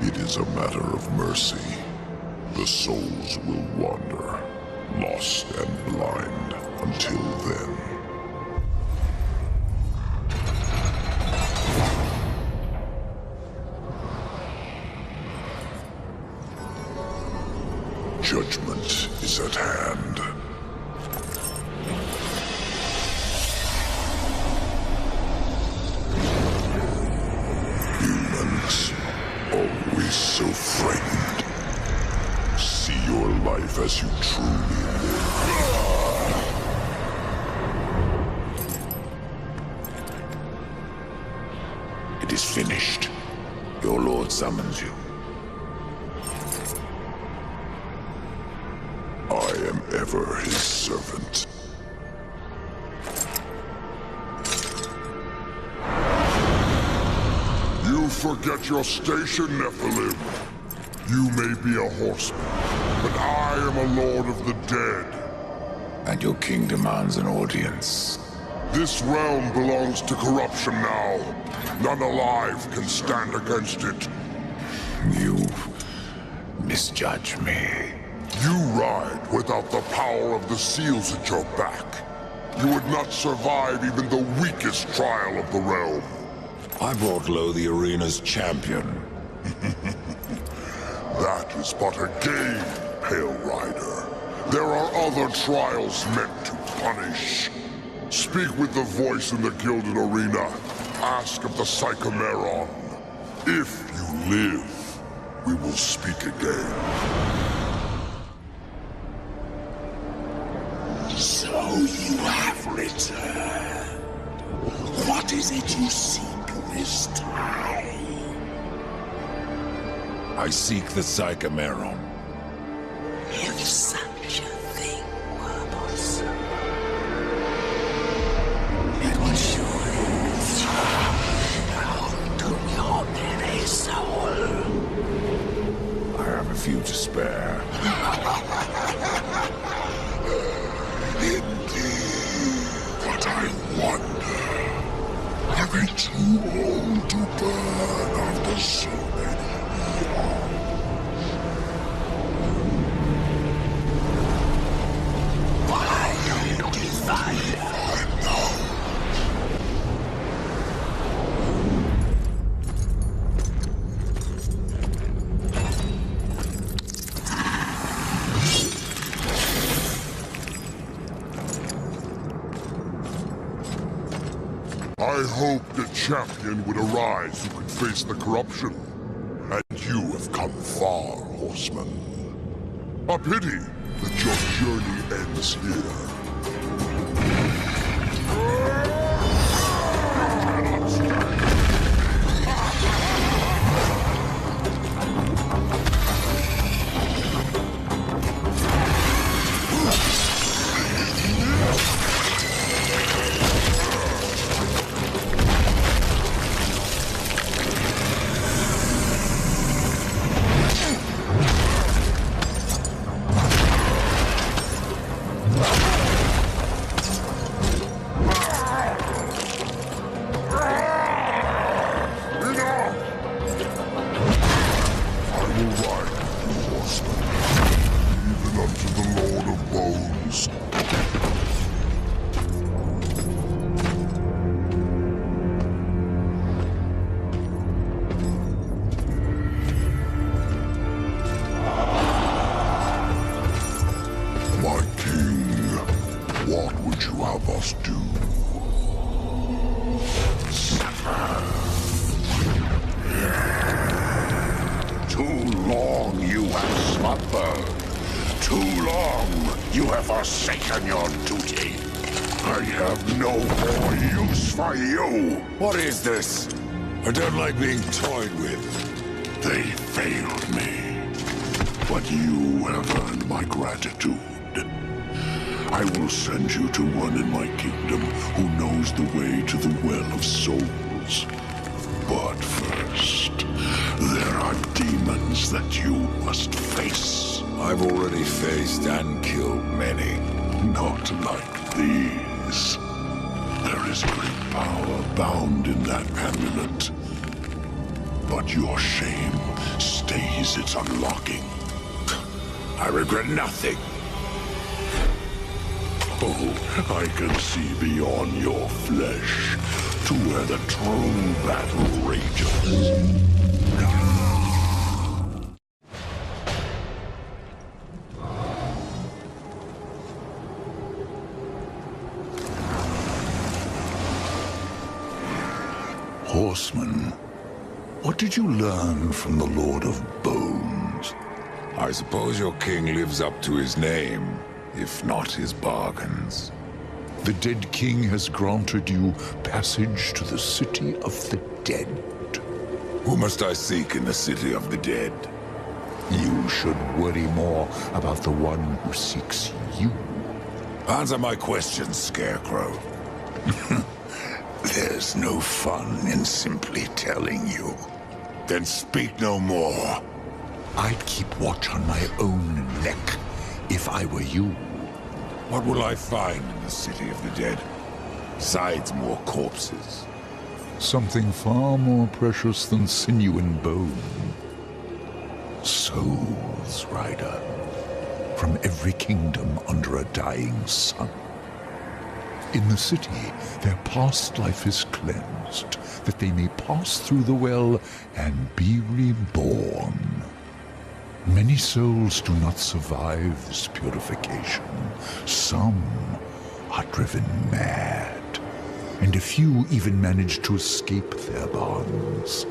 It is a matter of mercy. The souls will wander, lost and blind, until then. Judgment is at hand. Humans, always so frightened. See your life as you truly live. It is finished. Your lord summons you. I am ever his servant. You forget your station, Nephilim. You may be a horseman, but I am a lord of the dead. And your king demands an audience. This realm belongs to corruption now. None alive can stand against it. You misjudge me. You ride without the power of the seals at your back. You would not survive even the weakest trial of the realm. I brought low the arena's champion. That is but a game, Pale Rider. There are other trials meant to punish. Speak with the voice in the Gilded Arena. Ask of the Psychomeron. If you live, we will speak again. So you have returned. What is it you seek this time? I seek the Psychomeron. If such a thing were possible, it would surely return to your very soul. I wonder, are they too old to burn after so many eons? Why don't you find out? I hoped a champion would arise who could face the corruption. And you have come far, horseman. A pity that your journey ends here. What is this? I don't like being toyed with. They failed me. But you have earned my gratitude. I will send you to one in my kingdom who knows the way to the Well of Souls. But first, there are demons that you must face. I've already faced and killed many. Not like these. There is great power bound in that amulet. But your shame stays its unlocking. I regret nothing. Oh, I can see beyond your flesh to where the true battle rages. Horseman, what did you learn from the Lord of Bones? I suppose your king lives up to his name, if not his bargains. The dead king has granted you passage to the city of the dead. Who must I seek in the city of the dead? You should worry more about the one who seeks you. Answer my question, Scarecrow. There's no fun in simply telling you. Then speak no more. I'd keep watch on my own neck if I were you. What will I find in the city of the dead? Besides more corpses. Something far more precious than sinew and bone. Souls, Rider. From every kingdom under a dying sun. In the city, their past life is cleansed, that they may pass through the well and be reborn. Many souls do not survive this purification. Some are driven mad, and a few even manage to escape their bonds.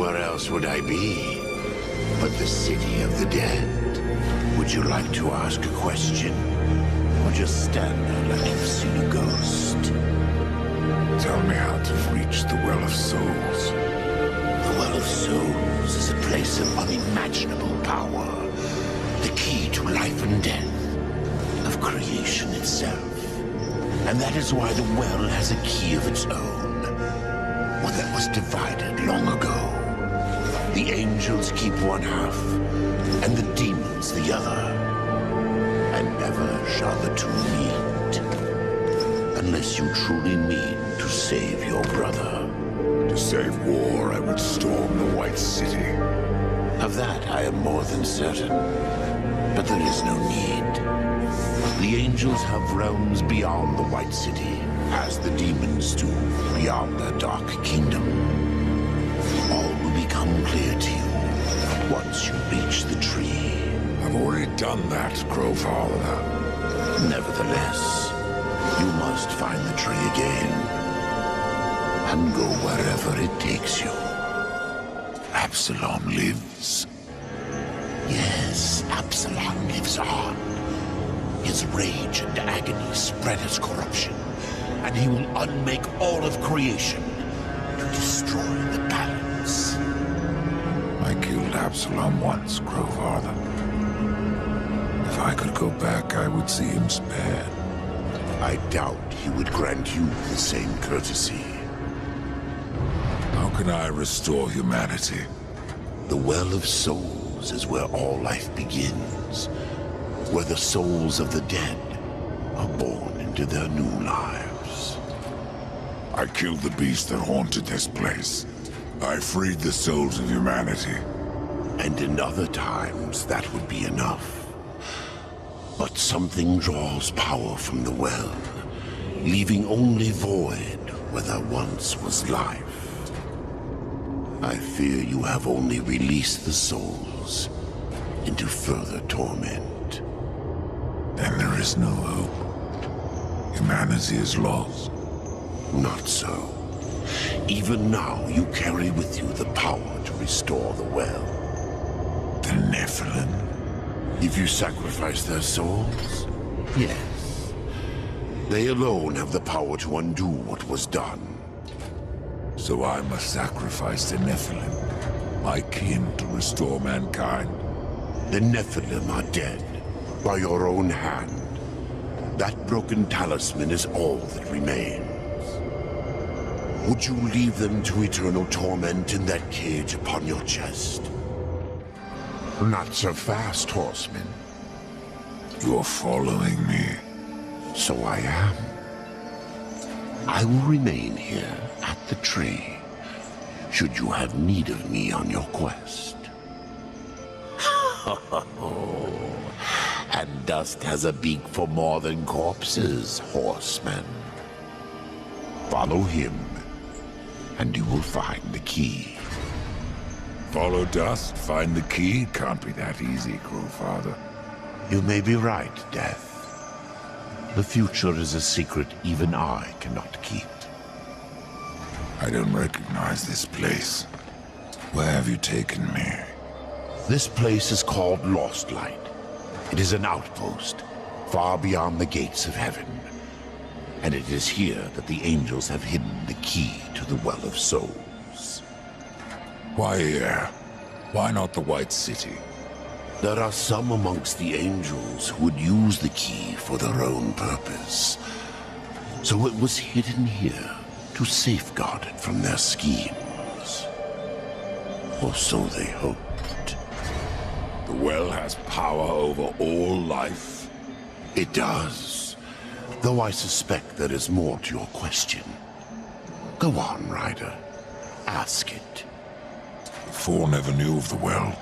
where else would I be but the city of the dead? Would you like to ask a question? Or just stand there like you've seen a ghost? Tell me how to reach the Well of Souls. The Well of Souls is a place of unimaginable power. The key to life and death, of creation itself. And that is why the well has a key of its own. One that was divided long ago. The angels keep one half, and the demons the other. And never shall the two meet. Unless you truly mean to save your brother. To save war, I would storm the White City. Of that I am more than certain. But there is no need. The angels have realms beyond the White City, as the demons do beyond their dark kingdom. All will become clear to you once you reach the tree. I've already done that, Crowfather. Nevertheless, you must find the tree again, and go wherever it takes you. Absalom lives. Yes, Absalom lives on. His rage and agony spread as corruption, and he will unmake all of creation to destroy the balance. I killed Absalom once, Crowfather. If I could go back, I would see him spared. I doubt he would grant you the same courtesy. How can I restore humanity? The Well of Souls is where all life begins. Where the souls of the dead are born into their new lives. I killed the beast that haunted this place. I freed the souls of humanity. And in other times, that would be enough. But something draws power from the well, leaving only void where there once was life. I fear you have only released the souls into further torment. Then there is no hope. Humanity is lost. Not so. Even now, you carry with you the power to restore the well. The Nephilim? If you sacrifice their souls? Yes. They alone have the power to undo what was done. So I must sacrifice the Nephilim, my kin, to restore mankind? The Nephilim are dead. By your own hand. That broken talisman is all that remains. Would you leave them to eternal torment in that cage upon your chest? Not so fast, horseman. You're following me. So I am. I will remain here at the tree, should you have need of me on your quest. And dust has a beak for more than corpses, horseman. Follow him, and you will find the key. Follow dust, find the key? Can't be that easy, Crowfather. You may be right, Death. The future is a secret even I cannot keep. I don't recognize this place. Where have you taken me? This place is called Lost Light. It is an outpost, far beyond the gates of heaven. And it is here that the angels have hidden the key to the Well of Souls. Why here? Why not the White City? There are some amongst the angels who would use the key for their own purpose. So it was hidden here to safeguard it from their schemes. Or so they hoped. The well has power over all life? It does. Though I suspect there is more to your question. Go on, Ryder. Ask it. The Four never knew of the well.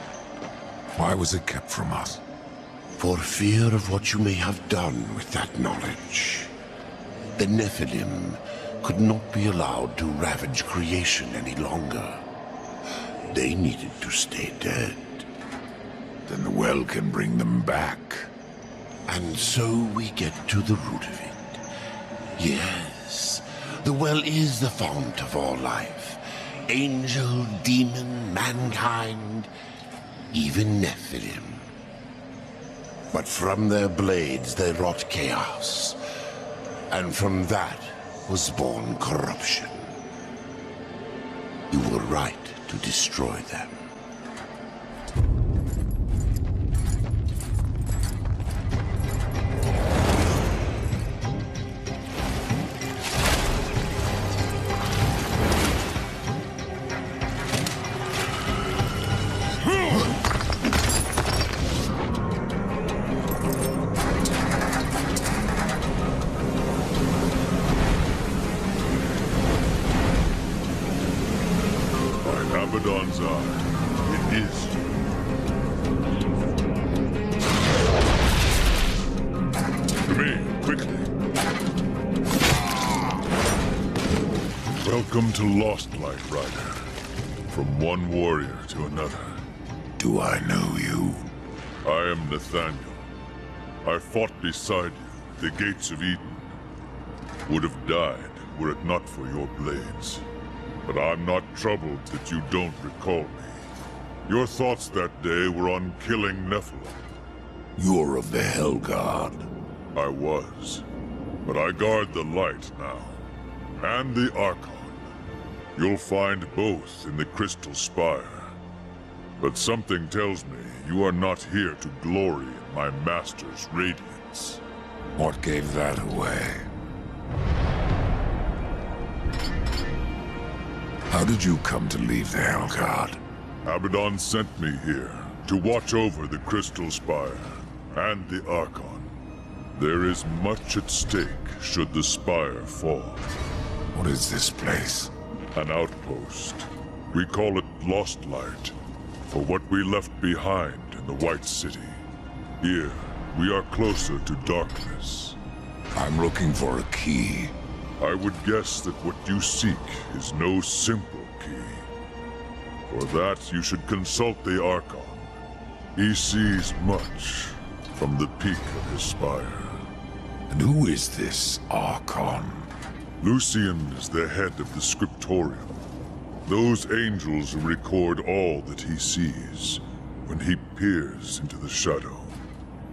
Why was it kept from us? For fear of what you may have done with that knowledge. The Nephilim could not be allowed to ravage creation any longer. They needed to stay dead. Then the well can bring them back. And so we get to the root of it. Yes, the well is the fount of all life. Angel, demon, mankind, even Nephilim. But from their blades they wrought chaos, and from that was born corruption. You were right to destroy them. Abaddon's eye. It is you. To me, quickly. Welcome to Lost Light, Rider. From one warrior to another. Do I know you? I am Nathaniel. I fought beside you, the gates of Eden. Would have died were it not for your blades. But I'm not troubled that you don't recall me. Your thoughts that day were on killing Nephilim. You're of the Hell God. I was. But I guard the light now. And the Archon. You'll find both in the Crystal Spire. But something tells me you are not here to glory in my master's radiance. What gave that away? How did you come to leave the Hell God? Abaddon sent me here to watch over the Crystal Spire and the Archon. There is much at stake should the Spire fall. What is this place? An outpost. We call it Lost Light, for what we left behind in the White City. Here, we are closer to darkness. I'm looking for a key. I would guess that what you seek is no simple key. For that, you should consult the Archon. He sees much from the peak of his spire. And who is this Archon? Lucian is the head of the Scriptorium. Those angels who record all that he sees when he peers into the shadow.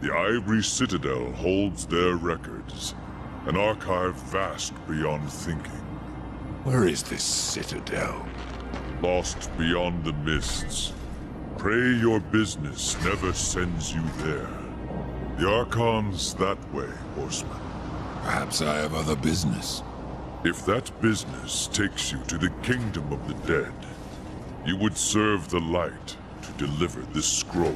The Ivory Citadel holds their records, an archive vast beyond thinking. Where is this citadel? Lost beyond the mists. Pray your business never sends you there. The Archon's that way, Horseman. Perhaps I have other business. If that business takes you to the kingdom of the dead, you would serve the light to deliver this scroll.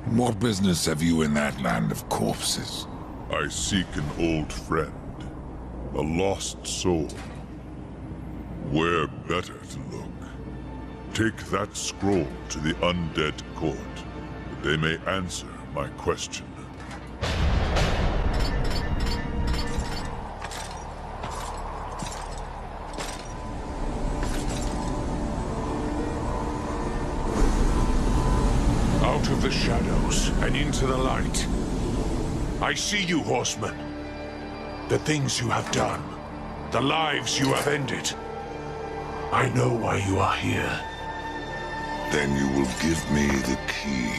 What business have you in that land of corpses? I seek an old friend, a lost soul. Where better to look? Take that scroll to the undead court, that they may answer my question. Out of the shadows and into the light. I see you, Horseman. The things you have done. The lives you have ended. I know why you are here. Then you will give me the key.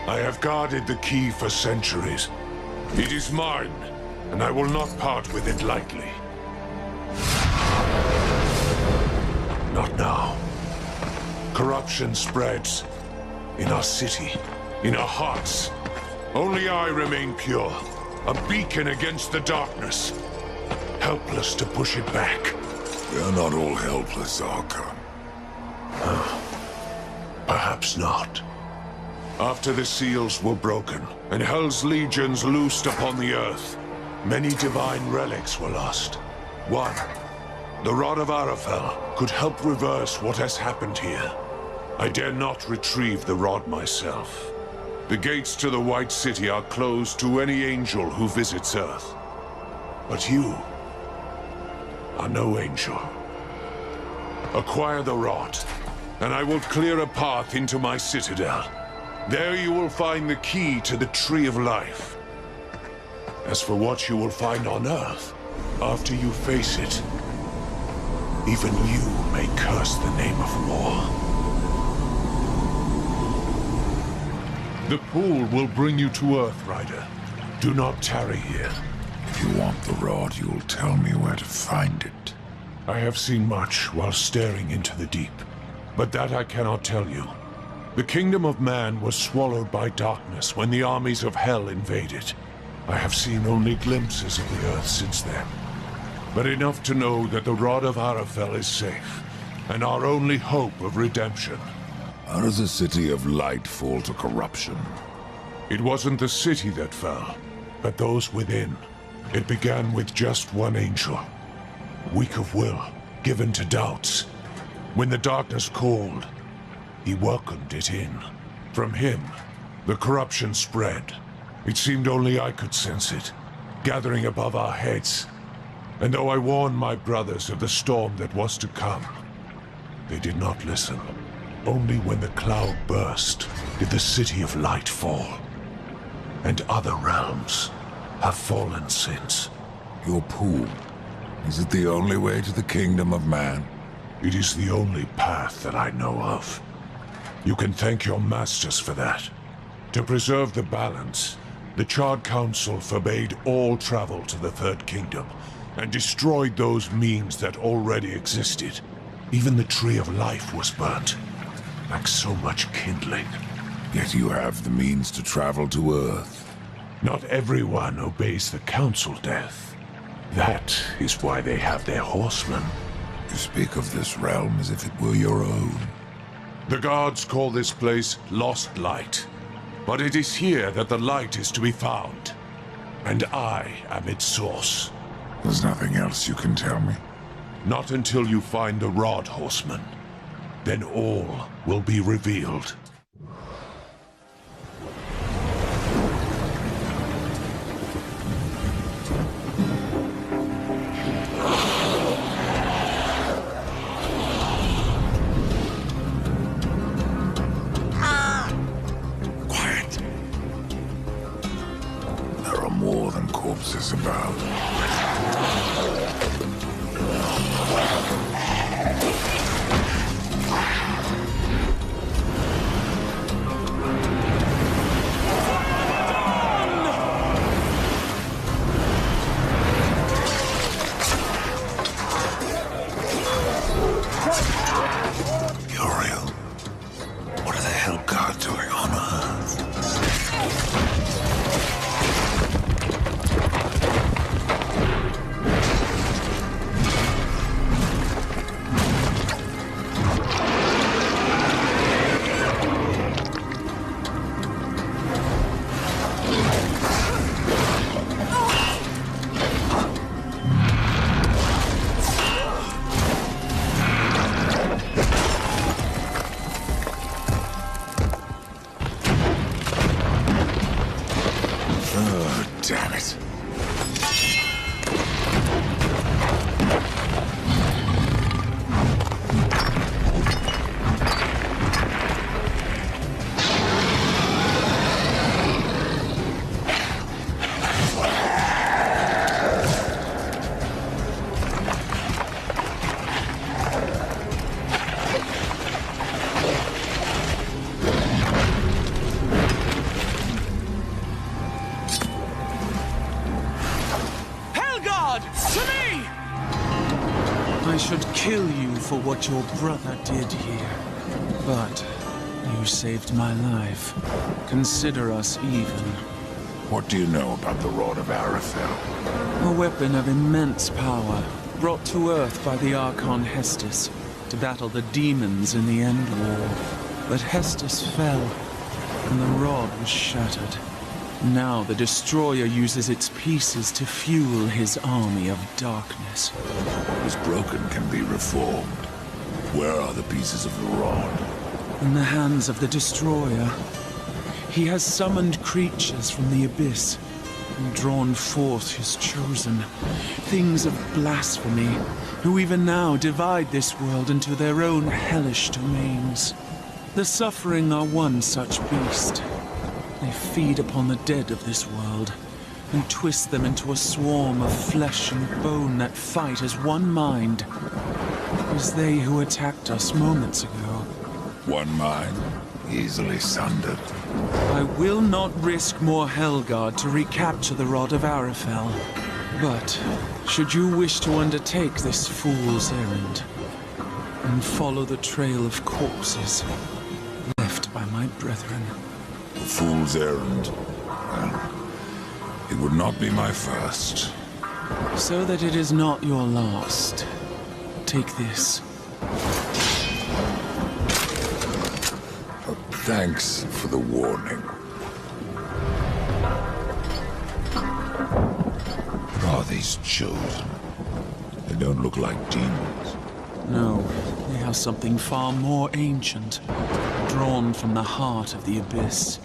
I have guarded the key for centuries. It is mine, and I will not part with it lightly. Not now. Corruption spreads. In our city, in our hearts. Only I remain pure, a beacon against the darkness. Helpless to push it back. We are not all helpless, Archon. Perhaps not. After the seals were broken, and Hell's legions loosed upon the earth, many divine relics were lost. One, the Rod of Arafel, could help reverse what has happened here. I dare not retrieve the rod myself. The gates to the White City are closed to any angel who visits Earth. But you are no angel. Acquire the rod, and I will clear a path into my citadel. There you will find the key to the Tree of Life. As for what you will find on Earth, after you face it, Even you may curse the name of war. The pool will bring you to Earth, Rider. Do not tarry here. If you want the rod, you'll tell me where to find it. I have seen much while staring into the deep, but that I cannot tell you. The kingdom of man was swallowed by darkness when the armies of hell invaded. I have seen only glimpses of the Earth since then, but enough to know that the rod of Arafel is safe, and our only hope of redemption. How does a city of light fall to corruption? It wasn't the city that fell, but those within. It began with just one angel, weak of will, given to doubts. When the darkness called, he welcomed it in. From him, the corruption spread. It seemed only I could sense it, gathering above our heads. And though I warned my brothers of the storm that was to come, they did not listen. Only when the cloud burst did the city of light fall. And other realms have fallen since. Your pool, is it the only way to the kingdom of man? It is the only path that I know of. You can thank your masters for that. To preserve the balance, the Charred Council forbade all travel to the Third Kingdom, and destroyed those means that already existed. Even the Tree of Life was burnt, like so much kindling. Yet you have the means to travel to Earth. Not everyone obeys the Council, Death. That is why they have their horsemen. You speak of this realm as if it were your own. The gods call this place Lost Light, but it is here that the light is to be found, and I am its source. There's nothing else you can tell me? Not until you find the Rod Horseman. Then all will be revealed. Quiet. There are more than corpses about. Damn it. I should kill you for what your brother did here. But you saved my life. Consider us even. What do you know about the Rod of Arafel? A weapon of immense power, brought to Earth by the Archon Hestus to battle the demons in the End War. But Hestus fell, and the rod was shattered. Now the Destroyer uses its pieces to fuel his army of darkness. What is broken can be reformed. Where are the pieces of the rod? In the hands of the Destroyer. He has summoned creatures from the abyss and drawn forth his chosen. Things of blasphemy, who even now divide this world into their own hellish domains. The Suffering are one such beast. They feed upon the dead of this world, and twist them into a swarm of flesh and bone that fight as one mind. is they who attacked us moments ago. One mind, easily sundered. I will not risk more Helgard to recapture the Rod of Arafel. But, should you wish to undertake this fool's errand, and follow the trail of corpses left by my brethren. A fool's errand. Well, it would not be my first. So that it is not your last, take this. Thanks for the warning. What are these chosen? They don't look like demons. No, they are something far more ancient, drawn from the heart of the Abyss.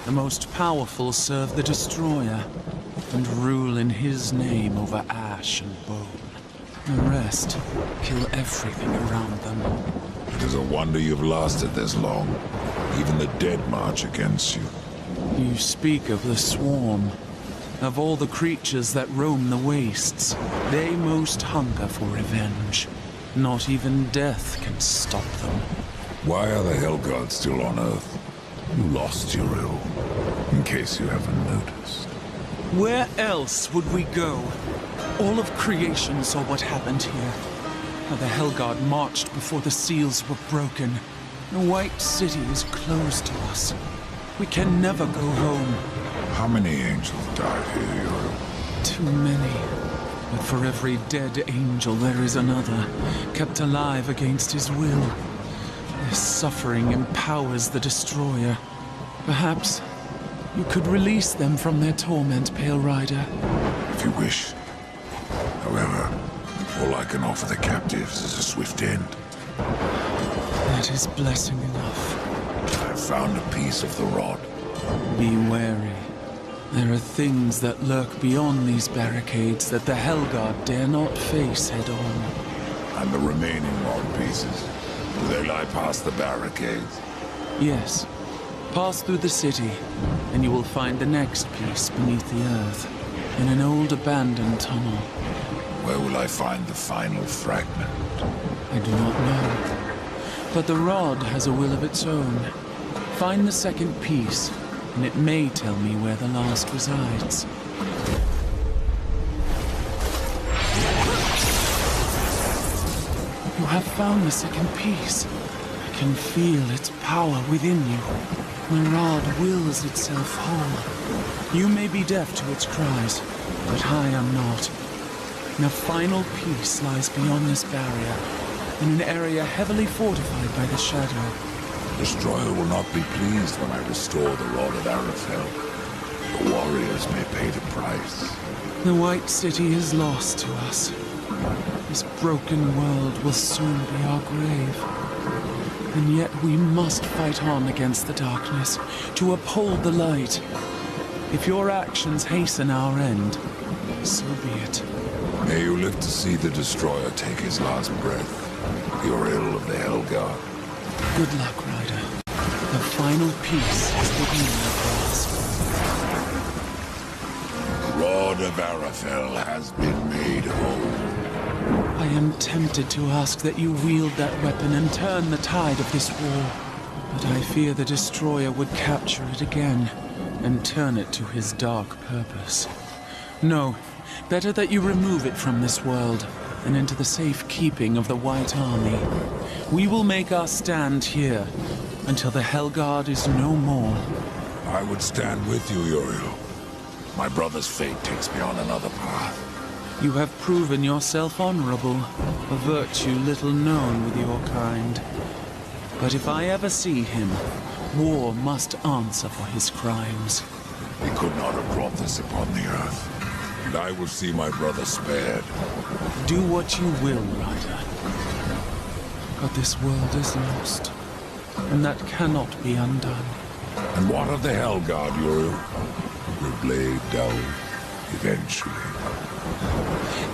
The most powerful serve the Destroyer, and rule in his name over ash and bone. The rest kill everything around them. It is a wonder you've lasted this long. Even the dead march against you. You speak of the Swarm. Of all the creatures that roam the wastes, they most hunger for revenge. Not even death can stop them. Why are the Hellgods still on Earth? You lost your ill, in case you haven't noticed. Where else would we go? All of creation saw what happened here. How the Hellgod marched before the seals were broken. The White City is closed to us. We can never go home. How many angels died here, Uriel? Too many. But for every dead angel there is another, kept alive against his will. Their suffering empowers the Destroyer. Perhaps you could release them from their torment, Pale Rider. If you wish. However, all I can offer the captives is a swift end. That is blessing enough. I've found a piece of the rod. Be wary. There are things that lurk beyond these barricades that the Hellgod dare not face head-on. And the remaining rod pieces, do they lie past the barricades? Yes. Pass through the city, and you will find the next piece beneath the earth, in an old abandoned tunnel. Where will I find the final fragment? I do not know. But the rod has a will of its own. Find the second piece, and it may tell me where the last resides. You have found the second piece. I can feel its power within you. The rod wills itself whole. You may be deaf to its cries, but I am not. The final piece lies beyond this barrier, in an area heavily fortified by the shadow. The Destroyer will not be pleased when I restore the Rod of Arafel. The warriors may pay the price. The White City is lost to us. This broken world will soon be our grave. And yet we must fight on against the darkness, to uphold the light. If your actions hasten our end, so be it. May you live to see the Destroyer take his last breath. Your ill of the Hellgod. Good luck, Ryder. The final piece is within your grasp. The Rod of Arafel has been made whole. I am tempted to ask that you wield that weapon and turn the tide of this war. But I fear the Destroyer would capture it again and turn it to his dark purpose. No, better that you remove it from this world and into the safe keeping of the White Army. We will make our stand here until the Hellgod is no more. I would stand with you, Uriel. My brother's fate takes me on another path. You have proven yourself honorable, a virtue little known with your kind. But if I ever see him, war must answer for his crimes. He could not have brought this upon the earth. And I will see my brother spared. Do what you will, Ryder. But this world is lost, and that cannot be undone. And what of the Hellgod, Uriel? Will blade down eventually.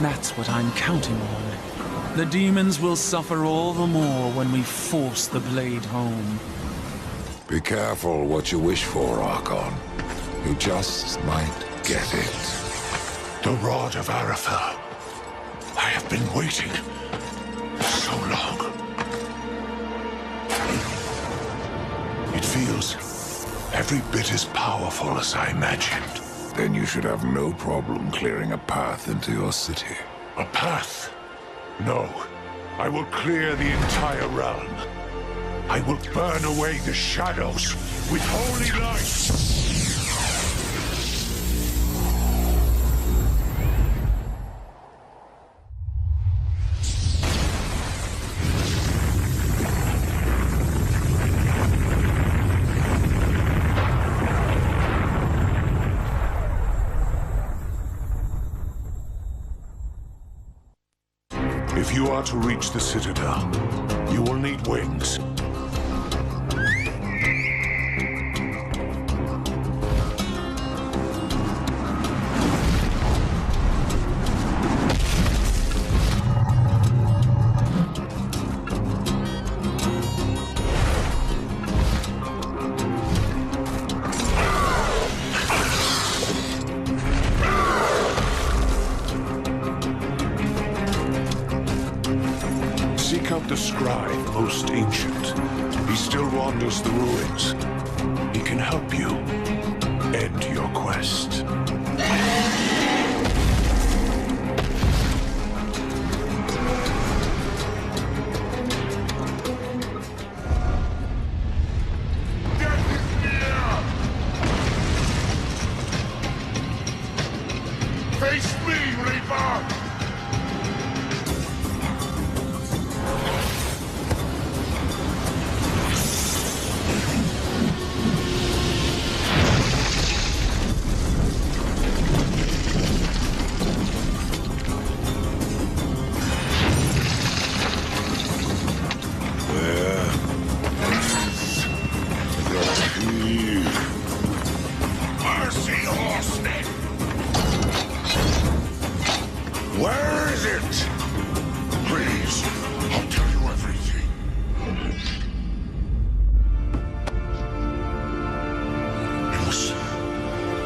That's what I'm counting on. The demons will suffer all the more when we force the blade home. Be careful what you wish for, Archon. You just might get it. The Rod of Arafel. I have been waiting so so long. It feels every bit as powerful as I imagined. Then you should have no problem clearing a path into your city. A path? No. I will clear the entire realm. I will burn away the shadows with holy light. If you are to reach the Citadel, you will need wings. Seek out the scribe, most ancient. He still wanders the ruins. He can help you end your quest. Face me, Reaper! Mercy, horseman! Where is it? Please, I'll tell you everything. It was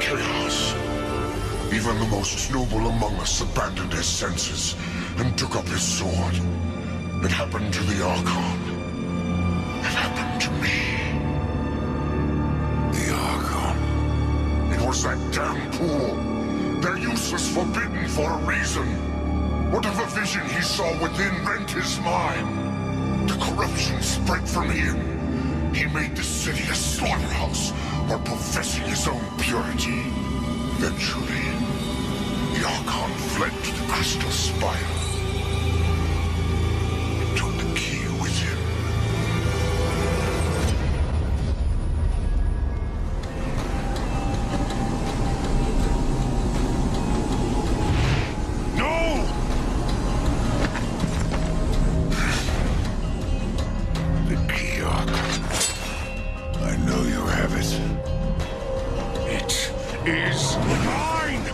chaos. Even the most noble among us abandoned his senses and took up his sword. It happened to the Archon. It happened to me. The Archon. It was that damn pool. Their use was forbidden for a reason. Whatever vision he saw within rent his mind. The corruption spread from him. He made the city a slaughterhouse while professing his own purity. Eventually, the Archon fled to the Crystal Spire. He took the key with him. I know you have it. It is mine!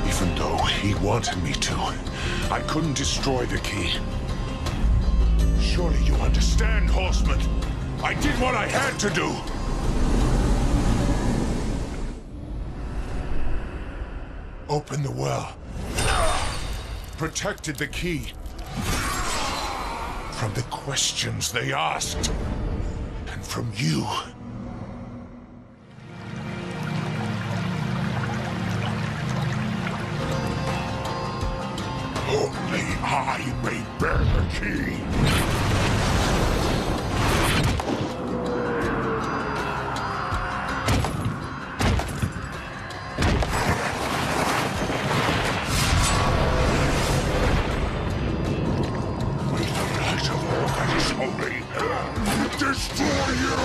Even though he wanted me to, I couldn't destroy the key. Surely you understand, horseman. I did what I had to do. Opened the well. Protected the key from the questions they asked, and from you. Only I may bear the key. Destroy you!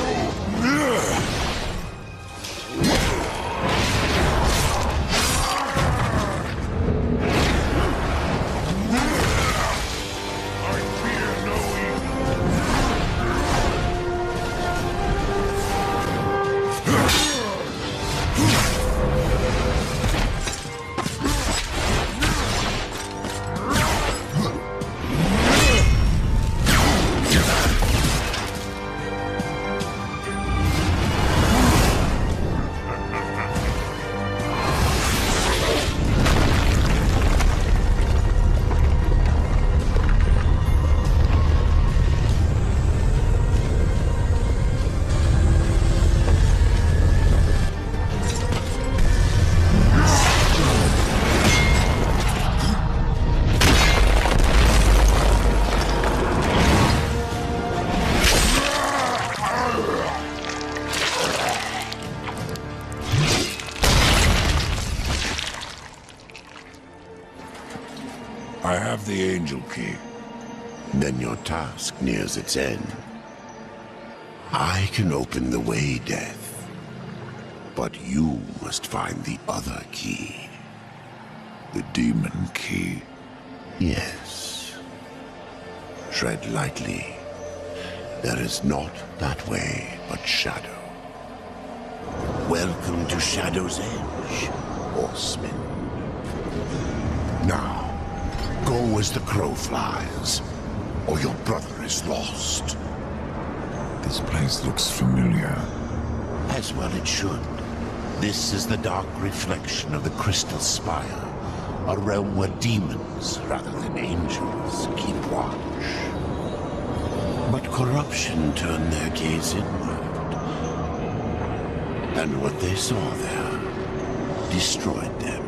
I fear no I have the angel key. Then your task nears its end. I can open the way, Death. But you must find the other key. The demon key. Yes. Tread lightly. There is naught that way but shadow. Welcome to Shadow's Edge, horseman. Now, go as the crow flies, or your brother is lost. This place looks familiar. As well it should. This is the dark reflection of the Crystal Spire, a realm where demons, rather than angels, keep watch. But corruption turned their gaze inward. And what they saw there destroyed them.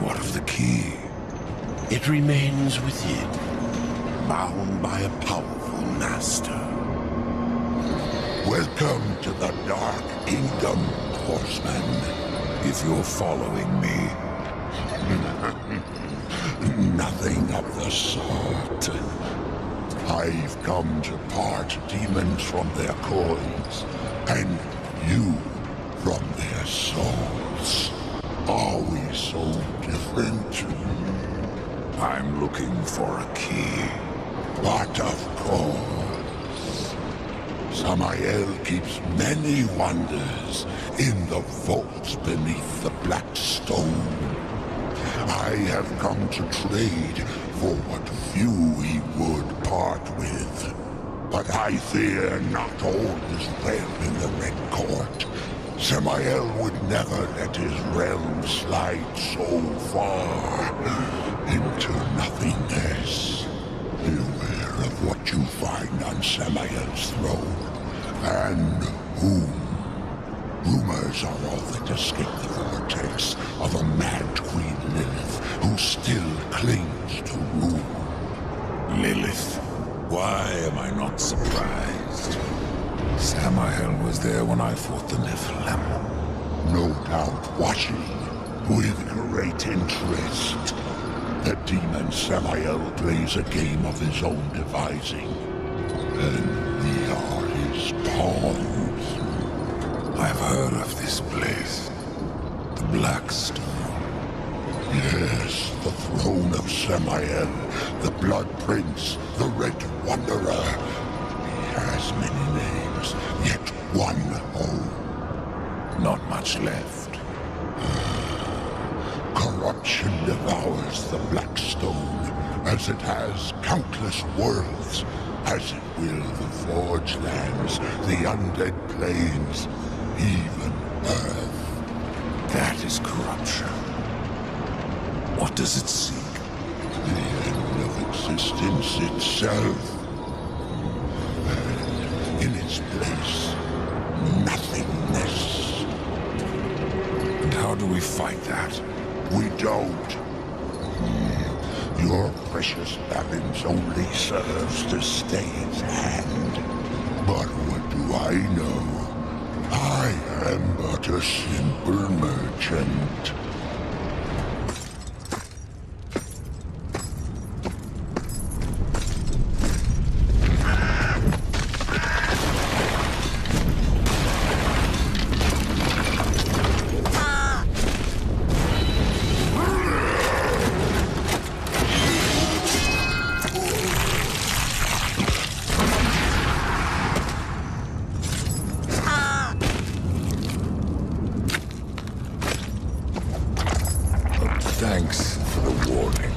What of the key? It remains within, bound by a powerful master. Welcome to the Dark Kingdom, horseman. If you're following me. Nothing of the sort. I've come to part demons from their coils, and you from their souls. Are we so different? I'm looking for a key. But of course. Samael keeps many wonders in the vaults beneath the black stone. I have come to trade for what few he would part with. But I fear not all is well in the Red Court. Samael would never let his realm slide so far into nothingness. Beware of what you find on Samael's throne, and whom. Rumors are all that escape the vortex of a mad Queen Lilith who still clings to rule. Lilith. Why am I not surprised? Samael was there when I fought the Nephilim. No doubt watching with great interest. The demon Samael plays a game of his own devising, and we are his pawns. I've heard of this place. The Black Stone. Yes, the throne of Samael, the Blood Prince, the Red Wanderer. He has many names, yet one home. Not much left. Corruption devours the Black Stone, as it has countless worlds, as it will the Forge Lands, the Undead Plains, even Earth. That is corruption. What does it seek? The end of existence itself. And in its place, nothingness. And how do we fight that? We don't. Your precious Babins only serves to stay its hand. But what do I know? I am but a simple merchant. Thanks for the warning.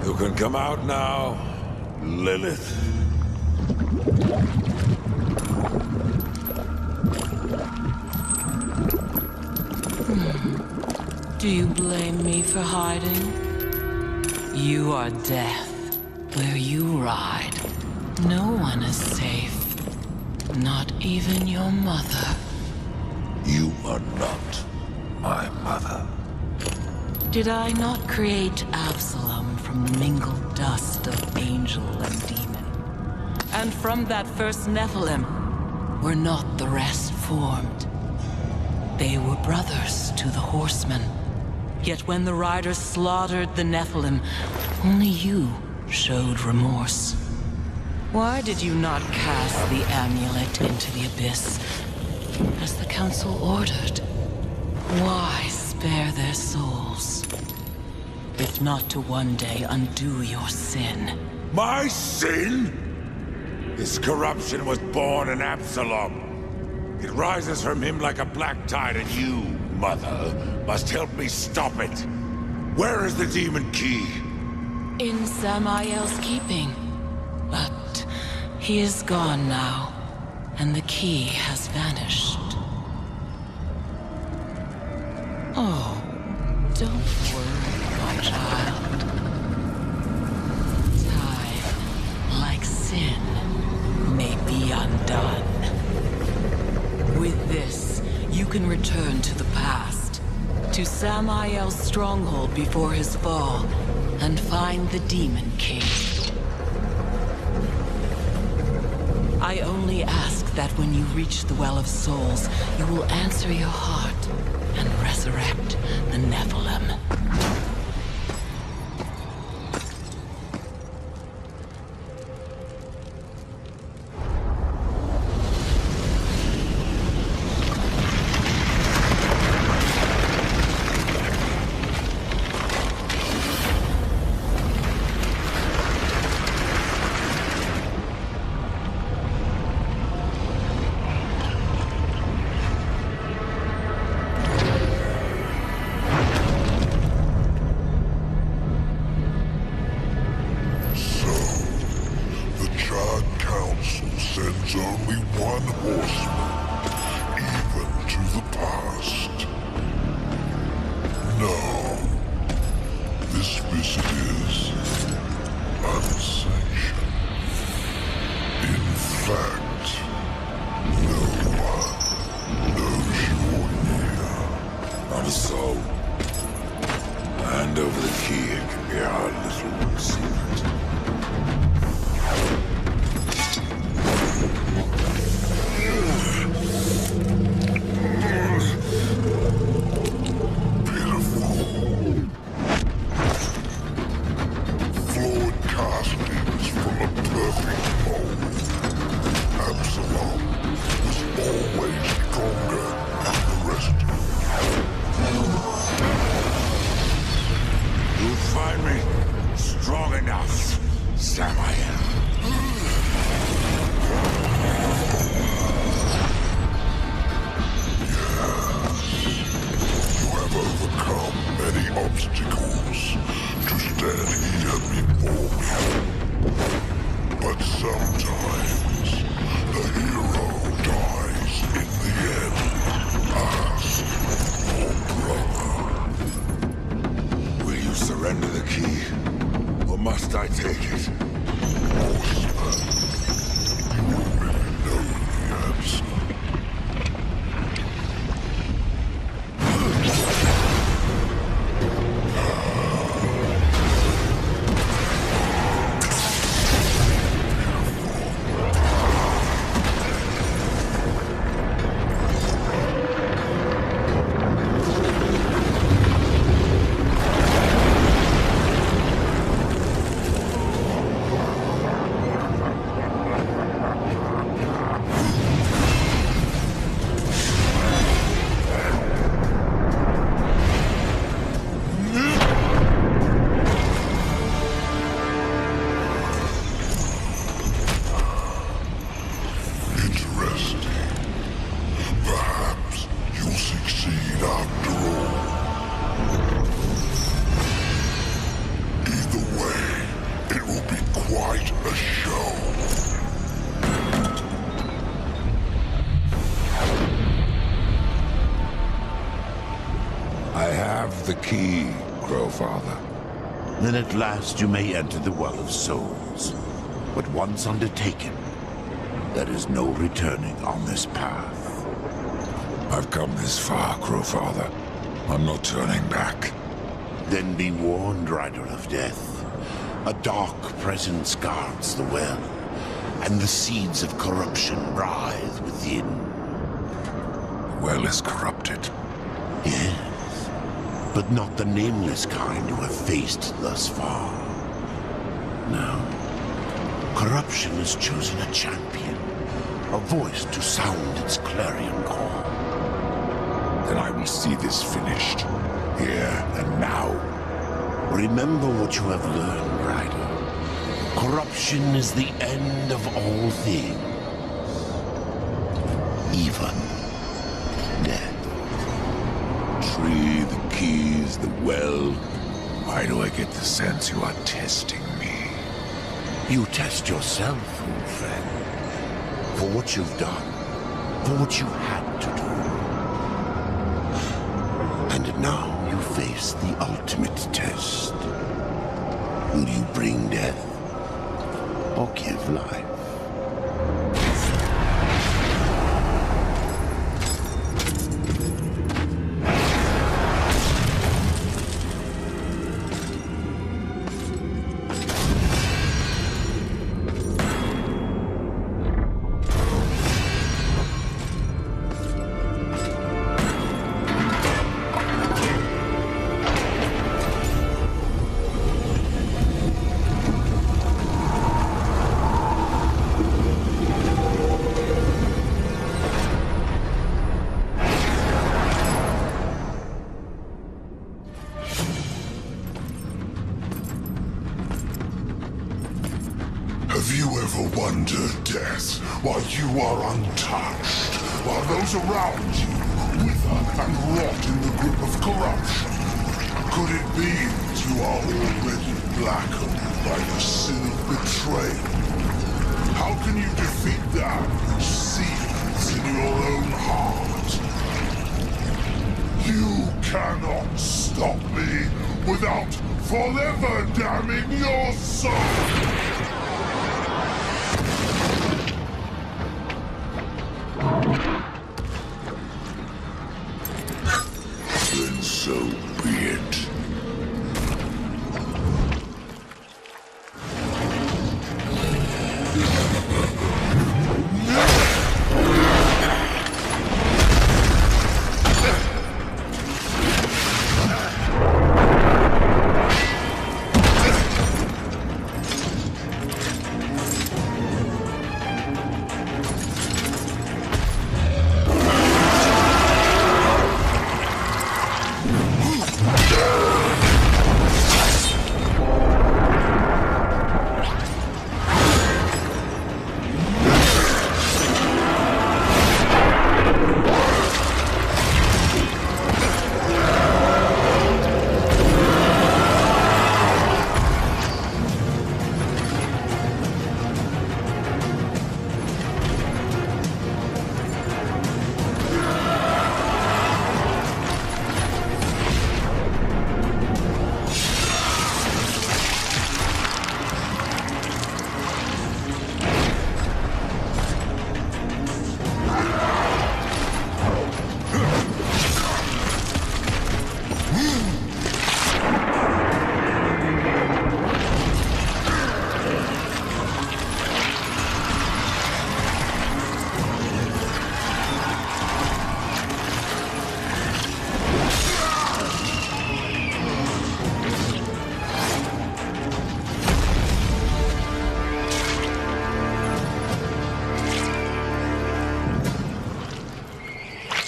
You can come out now, Lilith. Do you blame me for hiding? You are death. Where you ride, no one is safe. Not even your mother. You are not my mother. Did I not create Absalom from the mingled dust of angel and demon? And from that first Nephilim, were not the rest formed? They were brothers to the horsemen, Yet when the riders slaughtered the Nephilim, only you showed remorse. Why did you not cast the amulet into the abyss, as the Council ordered? Why spare their souls, if not to one day undo your sin? My sin? This corruption was born in Absalom. It rises from him like a black tide, and you, Mother, must help me stop it. Where is the demon key? In Samael's keeping. But he is gone now, and the key has vanished. Oh, don't worry, my child. Time, like sin, may be undone. With this, you can return to the past, to Samael's stronghold before his fall, and find the Demon King. I only ask that when you reach the Well of Souls, you will answer your heart and resurrect the Nephilim. Sends only one horseman, even to the past. No, this visit is unsanctioned. In fact, no one knows you're near. Not a soul. Hand over the key, it can be our little secret. The key, Growfather. Then at last you may enter the Well of Souls. But once undertaken, there is no returning on this path. I've come this far, Growfather. I'm not turning back. Then be warned, Rider of Death. A dark presence guards the well, and the seeds of corruption writhe within. The well is corrupted. Yes. but not the nameless kind you have faced thus far. Now, corruption has chosen a champion, a voice to sound its clarion call. Then I will see this finished, here and now. Remember what you have learned, Rider. Corruption is the end of all things. Even death. Tree, the keys, the well. Why do I get the sense you are testing me? You test yourself, old friend. For what you've done. For what you had to do. And now you face the ultimate test. Will you bring death? Or give life? Have you ever wondered, Death, why you are untouched, while those around you wither and rot in the grip of corruption? Could it be that you are already blackened by the sin of betrayal? How can you defeat that which seethes in your own heart? You cannot stop me without forever damning your soul! Then so be it.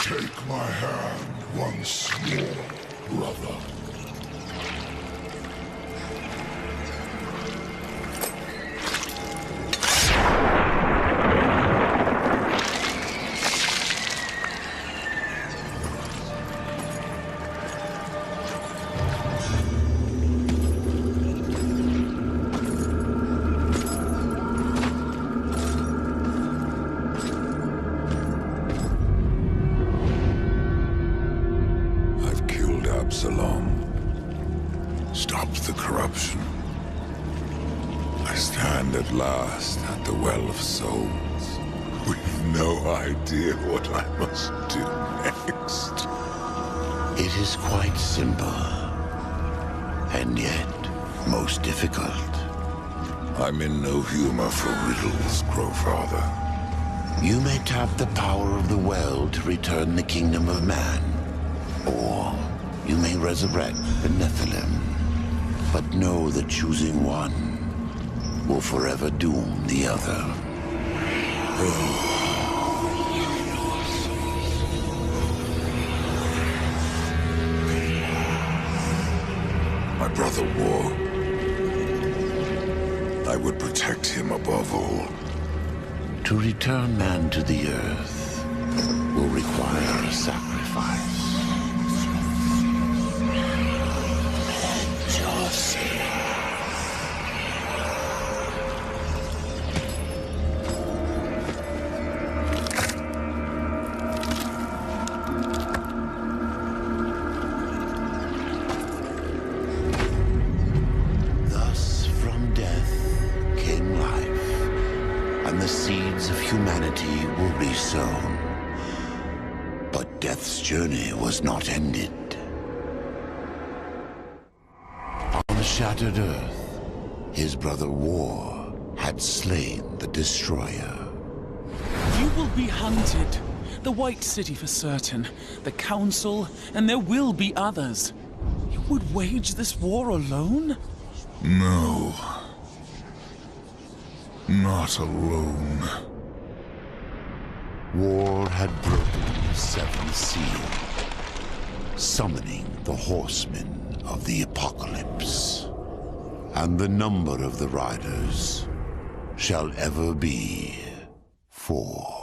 Take my hand once more, brother. Stopped the corruption. I stand at last at the Well of Souls, with no idea what I must do next. It is quite simple, and yet most difficult. I'm in no humor for riddles, Crowfather. You may tap the power of the well to return the kingdom of man, or You may resurrect the Nephilim, but know that choosing one will forever doom the other. My brother War. I would protect him above all. To return man to the earth will require a sacrifice. Thus from death came life, and the seeds of humanity were resown. But death's journey was not ended. On the shattered earth, his brother War had slain the destroyer. You will be hunted. The White City for certain, the Council, and there will be others. You would wage this war alone? No. Not alone. War had broken the seventh seal, summoning the horsemen of the apocalypse. And the number of the riders shall ever be 4.